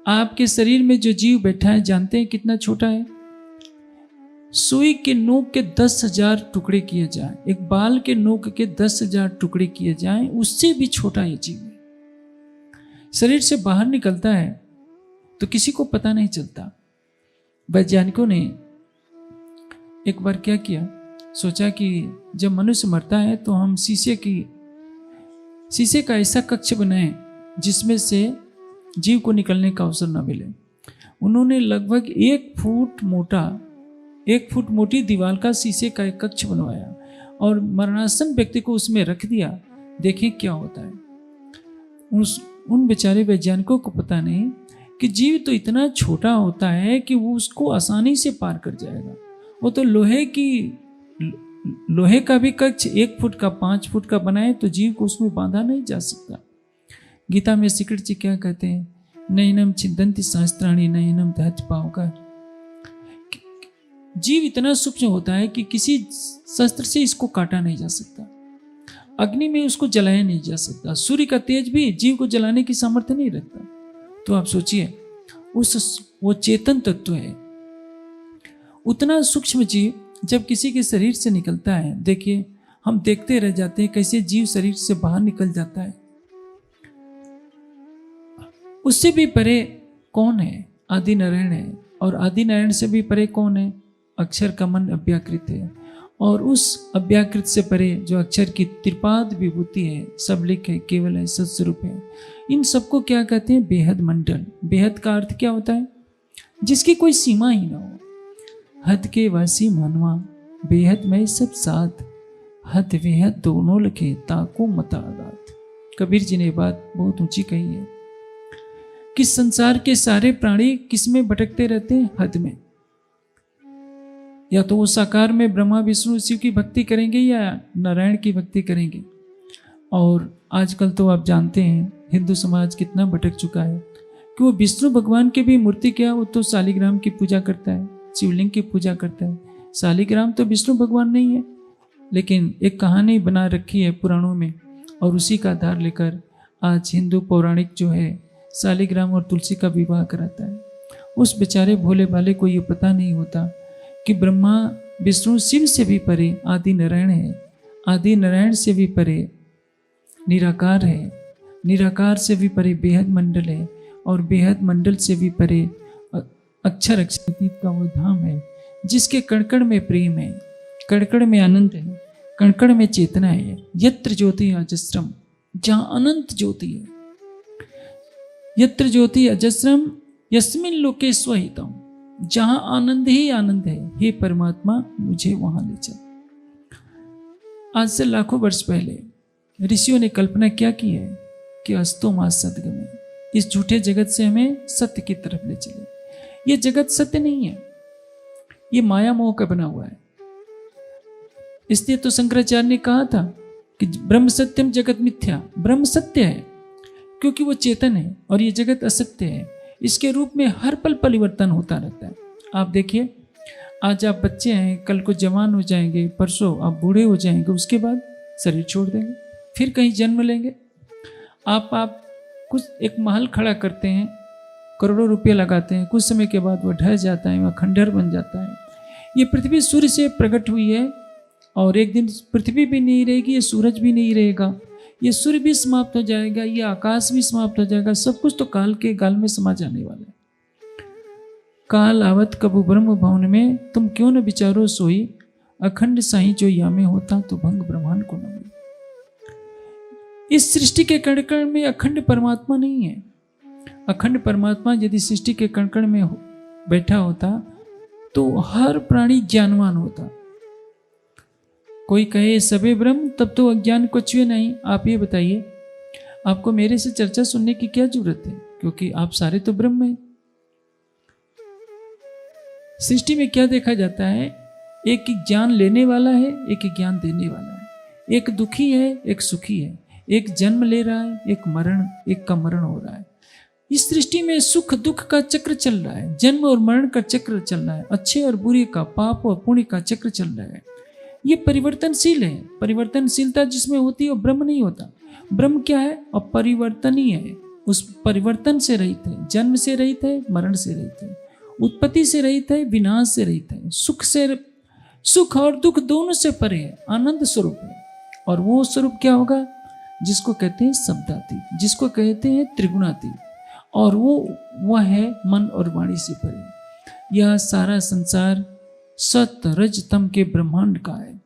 आपके शरीर में जो जीव बैठा है, जानते हैं कितना छोटा है? सुई के नोक के 10,000 टुकड़े किए जाएं, एक बाल के नोक के 10,000 टुकड़े किए जाएं, उससे भी छोटा ये जीव है। शरीर से बाहर निकलता है तो किसी को पता नहीं चलता। वैज्ञानिकों ने एक बार क्या किया, सोचा कि जब मनुष्य मरता है तो हम शीशे का ऐसा कक्ष बनाएं जिसमें से जीव को निकलने का अवसर न मिले। उन्होंने लगभग 1 फुट मोटी दीवार का शीशे का एक कक्ष बनवाया और मरणासन व्यक्ति को उसमें रख दिया। देखें क्या होता है। उन बेचारे वैज्ञानिकों को पता नहीं कि जीव तो इतना छोटा होता है कि वो उसको आसानी से पार कर जाएगा। वो तो लोहे का भी कक्ष 1 फुट का 5 फुट का बनाए तो जीव को उसमें बांधा नहीं जा सकता। गीता में श्री कृष्ण जी क्या कहते हैं? नैनम छिदन्ति सहस्त्राणि नैनम दहति पावका। जीव इतना सूक्ष्म होता है कि किसी शस्त्र से इसको काटा नहीं जा सकता, अग्नि में उसको जलाया नहीं जा सकता। सूर्य का तेज भी जीव को जलाने की सामर्थ्य नहीं रखता। तो आप सोचिए, वो चेतन तत्व है। उतना सूक्ष्म जीव जब किसी के शरीर से निकलता है, देखिए हम देखते रह जाते हैं कैसे जीव शरीर से बाहर निकल जाता है। उससे भी परे कौन है? आदि नारायण है। और आदि नारायण से भी परे कौन है? अक्षर का मन अव्याकृत है। और उस अव्याकृत से परे जो अक्षर की त्रिपाद विभूति है, सबलिक है, केवल है, सत्स्वरूप है, इन सबको क्या कहते हैं? बेहद मंडल। बेहद का अर्थ क्या होता है? जिसकी कोई सीमा ही ना हो। हद के वासी मानवा, बेहद में सब साथ, हद बेहद दोनों लखे, ताको मता आगात। कबीर जी ने बात बहुत ऊंची कही है कि संसार के सारे प्राणी किस में भटकते रहते हैं? हद में। या तो वो साकार में ब्रह्मा विष्णु शिव की भक्ति करेंगे या नारायण की भक्ति करेंगे। और आजकल तो आप जानते हैं हिंदू समाज कितना भटक चुका है। कि वो विष्णु भगवान की भी मूर्ति क्या, वो तो शालिग्राम की पूजा करता है, शिवलिंग की पूजा करता है। शालिग्राम तो विष्णु भगवान नहीं है, लेकिन एक कहानी बना रखी है पुराणों में, और उसी का आधार लेकर आज हिंदू पौराणिक जो है शालिग्राम और तुलसी का विवाह कराता है। उस बेचारे भोले भाले को ये पता नहीं होता कि ब्रह्मा विष्णु शिव से भी परे आदि नारायण है, आदि नारायण से भी परे निराकार है, निराकार से भी परे बेहद मंडल है, और बेहद मंडल से भी परे अक्षर अतीत का वो धाम है जिसके कणकण में प्रेम है, कणकण में आनंद है, कणकण में चेतना है। यत्र ज्योति अजस्रम, जहाँ अनंत ज्योति है, यत्र ज्योति अजस्रम यस्मिन लोके स्वहितम, जहाँ आनंद ही आनंद है, हे परमात्मा मुझे वहां ले चल। आज से लाखों वर्ष पहले ऋषियों ने कल्पना क्या की है कि अस्तो मा सद्गमे, इस झूठे जगत से हमें सत्य की तरफ ले चले। ये जगत सत्य नहीं है, ये माया मोह का बना हुआ है। इसलिए तो शंकराचार्य ने कहा था कि ब्रह्म सत्यम जगत मिथ्या, ब्रह्म सत्य है क्योंकि वो चेतन है और ये जगत असत्य है। इसके रूप में हर पल परिवर्तन होता रहता है। आप देखिए, आज आप बच्चे हैं, कल को जवान हो जाएंगे, परसों आप बूढ़े हो जाएंगे, उसके बाद शरीर छोड़ देंगे, फिर कहीं जन्म लेंगे। आप कुछ एक महल खड़ा करते हैं, करोड़ों रुपये लगाते हैं, कुछ समय के बाद वो ढह जाता है, वह खंडहर बन जाता है। ये पृथ्वी सूर्य से प्रकट हुई है और एक दिन पृथ्वी भी नहीं रहेगी, ये सूरज भी नहीं रहेगा, ये सूर्य भी समाप्त हो जाएगा, ये आकाश भी समाप्त हो जाएगा, सब कुछ तो काल के गाल में समा जाने वाला है। काल आवत कबू ब्रह्म भवन में, तुम क्यों न विचारो सोई, अखंड साई जो या में होता तो भंग ब्रह्मांड को न हुई। इस सृष्टि के कण कण में अखंड परमात्मा नहीं है। अखंड परमात्मा यदि सृष्टि के कण कण में बैठा होता तो हर प्राणी ज्ञानवान होता। कोई कहे सबे ब्रह्म, तब तो अज्ञान कुछ भी नहीं। आप ये बताइए, आपको मेरे से चर्चा सुनने की क्या जरूरत है, क्योंकि आप सारे तो ब्रह्म हैं। सृष्टि में क्या देखा जाता है, एक ज्ञान लेने वाला है, एक ज्ञान देने वाला है, एक दुखी है, एक सुखी है, एक जन्म ले रहा है, एक का मरण हो रहा है। इस सृष्टि में सुख दुख का चक्र चल रहा है, जन्म और मरण का चक्र चल रहा है, अच्छे और बुरे का, पाप और पुण्य का चक्र चल रहा है। ये परिवर्तनशील है। परिवर्तनशीलता जिसमें होती है वो ब्रह्म नहीं होता। ब्रह्म क्या है, अपरिवर्तनीय है, उस परिवर्तन से रहित है, जन्म से रहित है, मरण से रहित है, उत्पत्ति से रहित है, विनाश से रहित है, सुख और दुख दोनों से परे है, आनंद स्वरूप है। और वो स्वरूप क्या होगा, जिसको कहते हैं शब्दातीत, जिसको कहते हैं त्रिगुणातीत, और वह है मन और वाणी से परे। यह सारा संसार सत रज तम के ब्रह्मांड का है।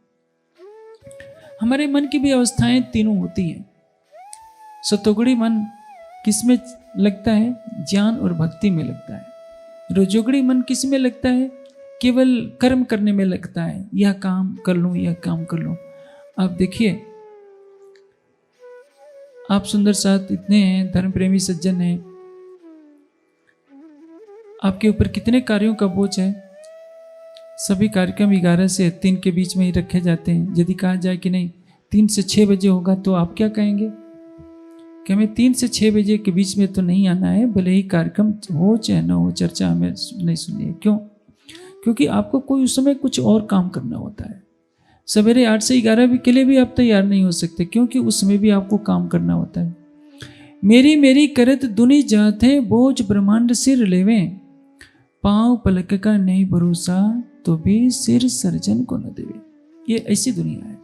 हमारे मन की भी अवस्थाएं तीनों होती हैं। सतोगुणी मन किसमें लगता है, ज्ञान और भक्ति में लगता है। रजोगुणी मन किस में लगता है, केवल कर्म करने में लगता है, यह काम कर लूं, यह काम कर लूं। आप देखिए, आप सुंदर साथ इतने हैं, धर्म प्रेमी सज्जन हैं, आपके ऊपर कितने कार्यों का बोझ है। सभी कार्यक्रम 11 से 3 के बीच में ही रखे जाते हैं। यदि कहा जाए कि नहीं 3 से 6 बजे होगा, तो आप क्या कहेंगे कि हमें 3 से 6 बजे के बीच में तो नहीं आना है, भले ही कार्यक्रम हो चाहे न हो, चर्चा हमें नहीं सुननी है। क्यों? क्योंकि आपको कोई उस समय कुछ और काम करना होता है। सवेरे 8 से 11 के लिए भी आप तैयार नहीं हो सकते, क्योंकि उस समय भी आपको काम करना होता है। मेरी मेरी करत दुनि जाते, बोझ ब्रह्मांड सिर लेवे, पांव पलक का नहीं भरोसा, तो भी सिर सर्जन को न देवे। ये ऐसी दुनिया है।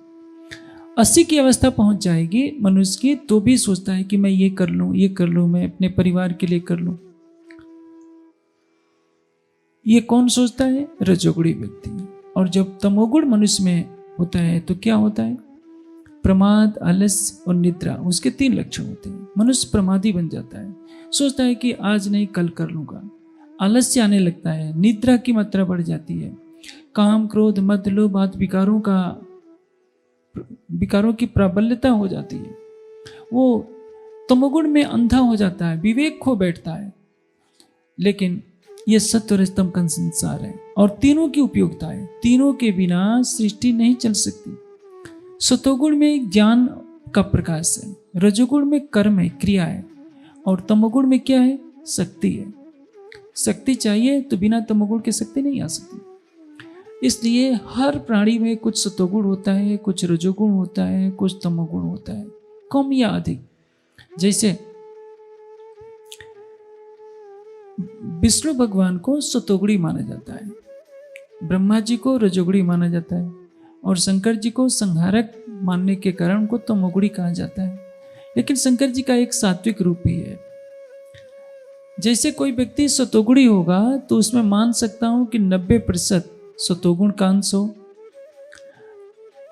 80 की अवस्था पहुंच जाएगी मनुष्य की, तो भी सोचता है कि मैं ये कर लूं, ये कर लूं, मैं अपने परिवार के लिए कर लूं। ये कौन सोचता है? रजोगुणी व्यक्ति। और जब तमोगुण मनुष्य में होता है तो क्या होता है? प्रमाद, आलस्य और निद्रा, उसके 3 लक्षण होते हैं। मनुष्य प्रमादी बन जाता है, सोचता है कि आज नहीं कल कर लूंगा। आलस्य आने लगता है, निद्रा की मात्रा बढ़ जाती है, काम क्रोध मद लोभ आदि विकारों की प्राबल्यता हो जाती है। वो तमोगुण में अंधा हो जाता है, विवेक खो बैठता है। लेकिन ये सत्व रजतम का संसार है और तीनों की उपयोगिता है। तीनों के बिना सृष्टि नहीं चल सकती। सतोगुण में ज्ञान का प्रकाश है, रजोगुण में कर्म है, क्रिया है, और तमोगुण में क्या है? शक्ति है। शक्ति चाहिए तो बिना तमोगुण के शक्ति नहीं आ सकती। इसलिए हर प्राणी में कुछ सतोगुण होता है, कुछ रजोगुण होता है, कुछ तमोगुण होता है, कम या अधिक। जैसे विष्णु भगवान को सतोगुणी माना जाता है, ब्रह्मा जी को रजोगुणी माना जाता है, और शंकर जी को संहारक मानने के कारण उनको तमोगुणी कहा जाता है। लेकिन शंकर जी का एक सात्विक रूप भी है। जैसे कोई व्यक्ति सतोगुणी होगा तो उसमें मान सकता हूं कि 90% सतोगुण का अंश हो,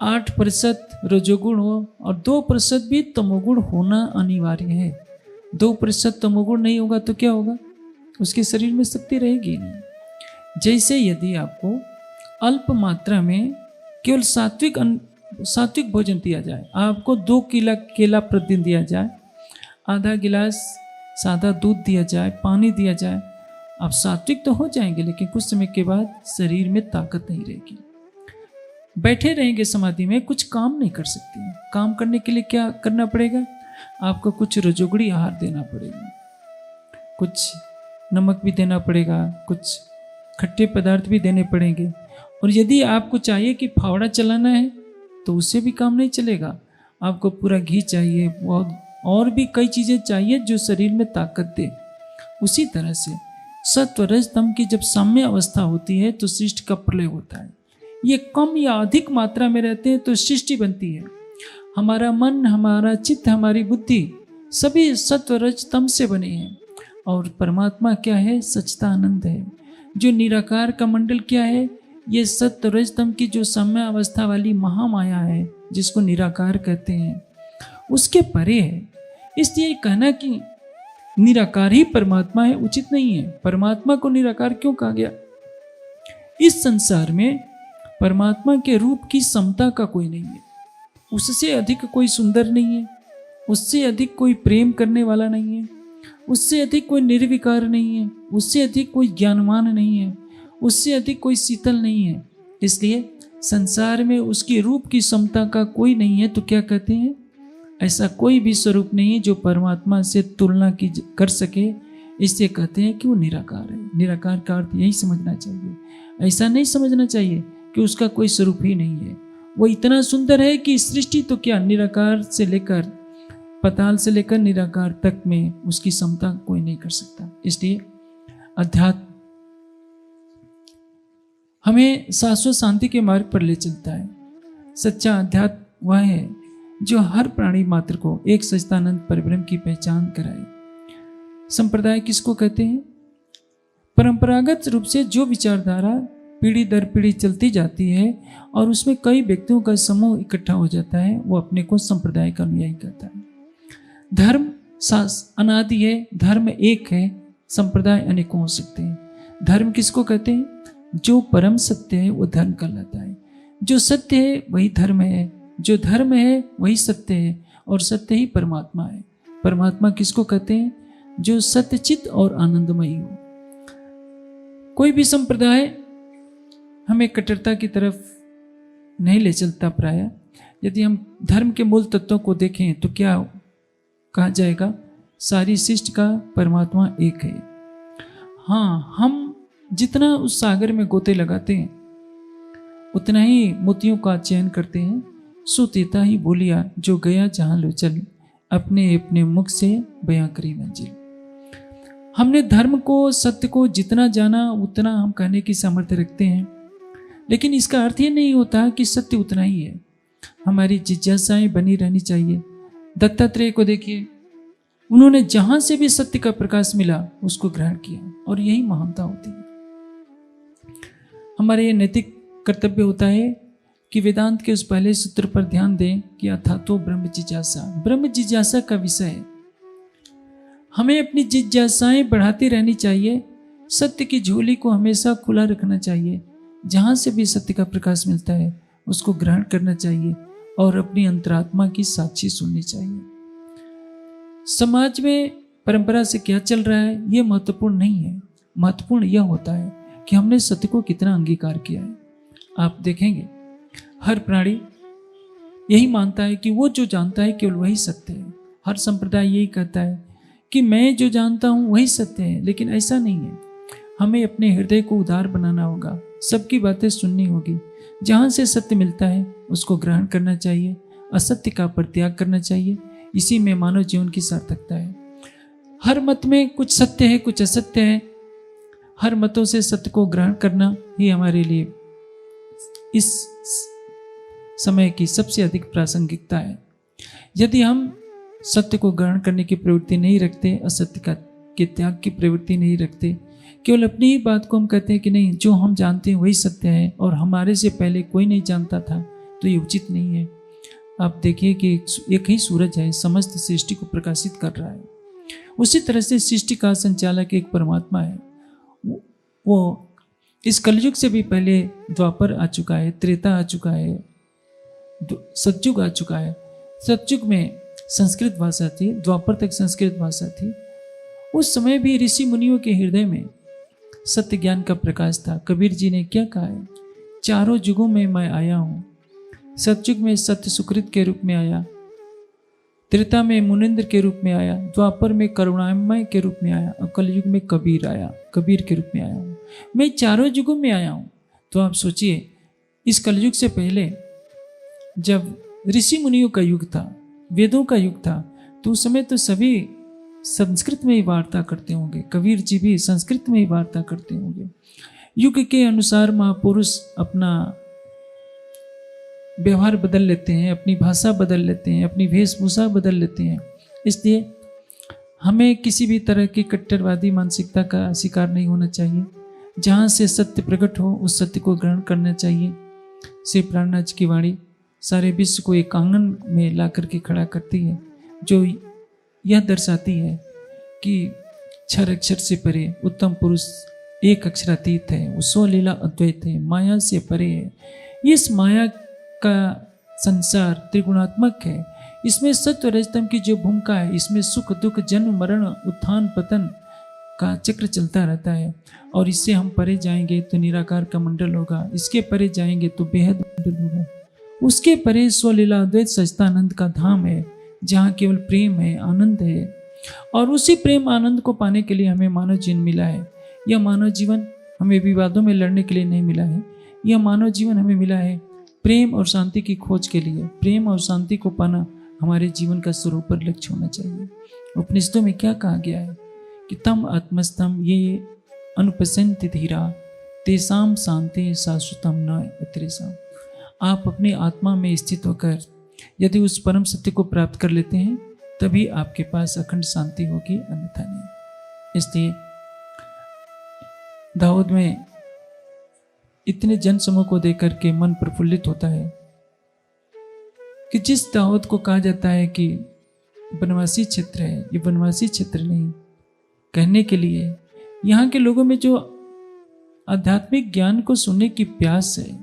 8% रजोगुण हो और 2% भी तमोगुण होना अनिवार्य है। 2% तमोगुण नहीं होगा तो क्या होगा? उसके शरीर में शक्ति रहेगी नहीं। जैसे यदि आपको अल्प मात्रा में केवल सात्विक भोजन दिया जाए, आपको 2 किलो केला प्रतिदिन दिया जाए, आधा गिलास सादा दूध दिया जाए, पानी दिया जाए, आप सात्विक तो हो जाएंगे, लेकिन कुछ समय के बाद शरीर में ताकत नहीं रहेगी। बैठे रहेंगे समाधि में, कुछ काम नहीं कर सकते हैं। काम करने के लिए क्या करना पड़ेगा? आपको कुछ रजोगुणी आहार देना पड़ेगा, कुछ नमक भी देना पड़ेगा, कुछ खट्टे पदार्थ भी देने पड़ेंगे। और यदि आपको चाहिए कि फावड़ा चलाना है तो उससे भी काम नहीं चलेगा। आपको पूरा घी चाहिए, और भी कई चीज़ें चाहिए जो शरीर में ताकत दे। उसी तरह से सत्व रज तम की जब साम्य अवस्था होती है तो सृष्टि का प्रलय होता है। ये कम या अधिक मात्रा में रहते हैं तो सृष्टि बनती है। हमारा मन, हमारा चित्त, हमारी बुद्धि सभी सत्व रज तम से बने हैं। और परमात्मा क्या है? सच्चिदानंद है। जो निराकार का मंडल क्या है? ये सत्व रज तम की जो साम्य अवस्था वाली महामाया है, जिसको निराकार कहते हैं, उसके परे है। इसलिए कहना कि निराकार ही परमात्मा है उचित नहीं है। परमात्मा को निराकार क्यों कहा गया? इस संसार में परमात्मा के रूप की समता का कोई नहीं है। उससे अधिक कोई सुंदर नहीं है, उससे अधिक कोई प्रेम करने वाला नहीं है, उससे अधिक कोई निर्विकार नहीं है, उससे अधिक कोई ज्ञानवान नहीं है, उससे अधिक कोई शीतल नहीं है। इसलिए संसार में उसकी रूप की समता का कोई नहीं है। तो क्या कहते हैं? ऐसा कोई भी स्वरूप नहीं है जो परमात्मा से तुलना की कर सके। इससे कहते हैं कि वो निराकार है। निराकार का अर्थ यही समझना चाहिए। ऐसा नहीं समझना चाहिए कि उसका कोई स्वरूप ही नहीं है। वो इतना सुंदर है कि सृष्टि तो क्या, निराकार से लेकर पताल से लेकर निराकार तक में उसकी समता कोई नहीं कर सकता। इसलिए अध्यात्म हमें शाश्वत शांति के मार्ग पर ले चलता है। सच्चा अध्यात्म वह है जो हर प्राणी मात्र को एक सच्चिदानंद परब्रह्म की पहचान कराए। संप्रदाय किसको कहते हैं? परंपरागत रूप से जो विचारधारा पीढ़ी दर पीढ़ी चलती जाती है और उसमें कई व्यक्तियों का समूह इकट्ठा हो जाता है, वो अपने को संप्रदाय का अनुयायी कहता है। धर्म अनादि है, धर्म एक है, संप्रदाय अनेकों हो सकते हैं। धर्म किसको कहते हैं? जो परम सत्य है वो धर्म कहलाता है। जो सत्य है वही धर्म है, जो धर्म है वही सत्य है, और सत्य ही परमात्मा है। परमात्मा किसको कहते हैं? जो सत्यचित और आनंदमयी हो। कोई भी संप्रदाय हमें कट्टरता की तरफ नहीं ले चलता। प्राय यदि हम धर्म के मूल तत्वों को देखें तो क्या कहा जाएगा? सारी सृष्टि का परमात्मा एक है। हाँ, हम जितना उस सागर में गोते लगाते हैं उतना ही मोतियों का चयन करते हैं। सो तेता ही बोलिया जो गया जहां लो चल, अपने अपने मुख से बयां करी मंजिल। हमने धर्म को, सत्य को जितना जाना उतना हम कहने की सामर्थ्य रखते हैं, लेकिन इसका अर्थ ये नहीं होता कि सत्य उतना ही है। हमारी जिज्ञासाएं बनी रहनी चाहिए। दत्तात्रेय को देखिए, उन्होंने जहां से भी सत्य का प्रकाश मिला उसको ग्रहण किया, और यही महानता होती है। हमारा ये नैतिक कर्तव्य होता है कि वेदांत के उस पहले सूत्र पर ध्यान दें कि अथातो ब्रह्म जिज्ञासा। ब्रह्म जिज्ञासा का विषय है। हमें अपनी जिज्ञासाएं बढ़ाती रहनी चाहिए। सत्य की झोली को हमेशा खुला रखना चाहिए। जहां से भी सत्य का प्रकाश मिलता है उसको ग्रहण करना चाहिए और अपनी अंतरात्मा की साक्षी सुननी चाहिए। समाज में परंपरा से क्या चल रहा है ये महत्वपूर्ण नहीं है। महत्वपूर्ण यह होता है कि हमने सत्य को कितना अंगीकार किया है। आप देखेंगे हर प्राणी यही मानता है कि वो जो जानता है केवल वही सत्य है। हर संप्रदाय यही कहता है कि मैं जो जानता हूँ वही सत्य है, लेकिन ऐसा नहीं है। हमें अपने हृदय को उदार बनाना होगा, सबकी बातें सुननी होगी। जहाँ से सत्य मिलता है उसको ग्रहण करना चाहिए, असत्य का परित्याग करना चाहिए। इसी में मानव जीवन की सार्थकता है। हर मत में कुछ सत्य है, कुछ असत्य है। हर मतों से सत्य को ग्रहण करना ही हमारे लिए इस समय की सबसे अधिक प्रासंगिकता है। यदि हम सत्य को ग्रहण करने की प्रवृत्ति नहीं रखते, असत्य के त्याग की प्रवृत्ति नहीं रखते, केवल अपनी ही बात को हम कहते हैं कि नहीं, जो हम जानते हैं वही सत्य है और हमारे से पहले कोई नहीं जानता था, तो ये उचित नहीं है। आप देखिए कि एक ही सूरज है, समस्त सृष्टि को प्रकाशित कर रहा है। उसी तरह से सृष्टि का संचालक एक परमात्मा है। वो इस कलयुग से भी पहले द्वापर आ चुका है, त्रेता आ चुका है, सतयुग आ चुका है। सतयुग में संस्कृत भाषा थी, द्वापर तक संस्कृत भाषा थी। उस समय भी ऋषि मुनियों के हृदय में सत्य ज्ञान का प्रकाश था। कबीर जी ने क्या कहा है, चारों युगों में मैं आया हूँ। सतयुग में सत्य सुकृत के रूप में आया, त्रेता में मुनिंद्र के रूप में आया, द्वापर में करुणामय के रूप में आया, और कलयुग में कबीर आया, कबीर के रूप में आया हूँ। मैं चारों युगों में आया हूँ। तो आप सोचिए, इस कलयुग से पहले जब ऋषि मुनियों का युग था, वेदों का युग था, तो उस समय तो सभी संस्कृत में ही वार्ता करते होंगे। कबीर जी भी संस्कृत में ही वार्ता करते होंगे। युग के अनुसार महापुरुष अपना व्यवहार बदल लेते हैं, अपनी भाषा बदल लेते हैं, अपनी वेशभूषा बदल लेते हैं। इसलिए हमें किसी भी तरह की कट्टरवादी मानसिकता का शिकार नहीं होना चाहिए। जहाँ से सत्य प्रकट हो उस सत्य को ग्रहण करना चाहिए। श्री प्राणनाथ जी की वाणी सारे विश्व को एक आंगन में ला करके खड़ा करती है, जो यह दर्शाती है कि क्षर अक्षर से परे उत्तम पुरुष एक अक्षरातीत है, वो स्वलीला अद्वैत है, माया से परे है। इस माया का संसार त्रिगुणात्मक है। इसमें सत्य रजतम की जो भूमिका है, इसमें सुख दुख जन्म मरण उत्थान पतन का चक्र चलता रहता है। और इससे हम परे जाएंगे तो निराकार का मंडल होगा, इसके परे जाएंगे तो बेहद मंडल होगा, उसके परे स्वलीला अद्वैत सच्चिदानंद का धाम है, जहाँ केवल प्रेम है, आनंद है। और उसी प्रेम आनंद को पाने के लिए हमें मानव जीवन मिला है। यह मानव जीवन हमें विवादों में लड़ने के लिए नहीं मिला है। यह मानव जीवन हमें मिला है प्रेम और शांति की खोज के लिए। प्रेम और शांति को पाना हमारे जीवन का सर्वोपरि लक्ष्य होना चाहिए। उपनिषदों में क्या कहा गया है कि तम आत्मस्तम ये अनुपसंति धीरा तेसाम शांति शाश्वतम न अतिरेसाम। आप अपनी आत्मा में स्थित होकर यदि उस परम सत्य को प्राप्त कर लेते हैं, तभी आपके पास अखंड शांति होगी, अन्यथा नहीं। इसलिए दाऊद में इतने जन समूह को देख के मन प्रफुल्लित होता है कि जिस दाऊद को कहा जाता है कि वनवासी क्षेत्र है, ये वनवासी क्षेत्र नहीं कहने के लिए यहाँ के लोगों में जो आध्यात्मिक ज्ञान को सुनने की प्यास है,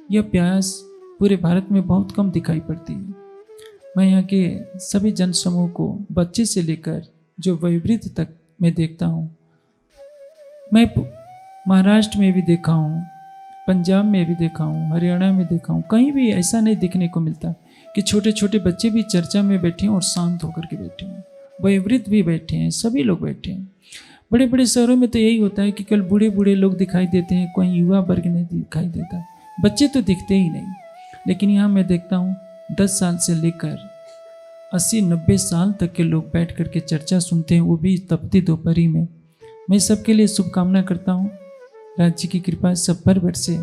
यह प्यास पूरे भारत में बहुत कम दिखाई पड़ती है। मैं यहाँ के सभी जन समूह को बच्चे से लेकर जो वयोवृद्ध तक मैं देखता हूँ। मैं महाराष्ट्र में भी देखा हूँ, पंजाब में भी देखा हूँ, हरियाणा में देखा हूँ, कहीं भी ऐसा नहीं देखने को मिलता कि छोटे छोटे बच्चे भी चर्चा में बैठे हैं और शांत होकर के बैठे हैं, वयोवृद्ध भी बैठे हैं, सभी लोग बैठे हैं। बड़े बड़े शहरों में तो यही होता है कि केवल बूढ़े बूढ़े लोग दिखाई देते हैं, कोई युवा वर्ग नहीं दिखाई देता, बच्चे तो दिखते ही नहीं। लेकिन यहाँ मैं देखता हूँ 10 साल से लेकर 80-90 साल तक के लोग बैठ करके चर्चा सुनते हैं, वो भी तपती दोपहरी में। मैं सबके लिए शुभकामना करता हूँ, राज्य की कृपा सब पर बरसे,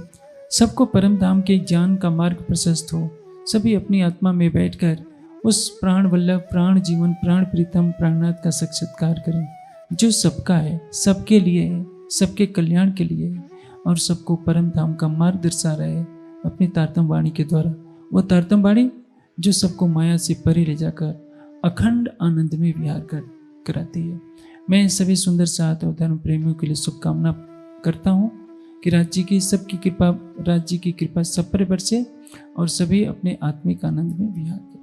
सबको परम धाम के ज्ञान का मार्ग प्रशस्त हो, सभी अपनी आत्मा में बैठकर उस प्राण वल्लभ, प्राण जीवन, प्राण प्रीतम प्राणनाथ का साक्षात्कार करें, जो सबका है, सबके लिए है, सबके कल्याण के लिए है और सबको परम धाम का मार्ग दर्शा रहे अपनी तारतम वाणी के द्वारा। वो तारतम वाणी जो सबको माया से परे ले जाकर अखंड आनंद में विहार कराती है। मैं सभी सुंदर साथ और धर्म प्रेमियों के लिए शुभकामना करता हूँ कि राज्य की सबकी कृपा, राज्य की कृपा सब पर बरसे और सभी अपने आत्मिक आनंद में विहार करें।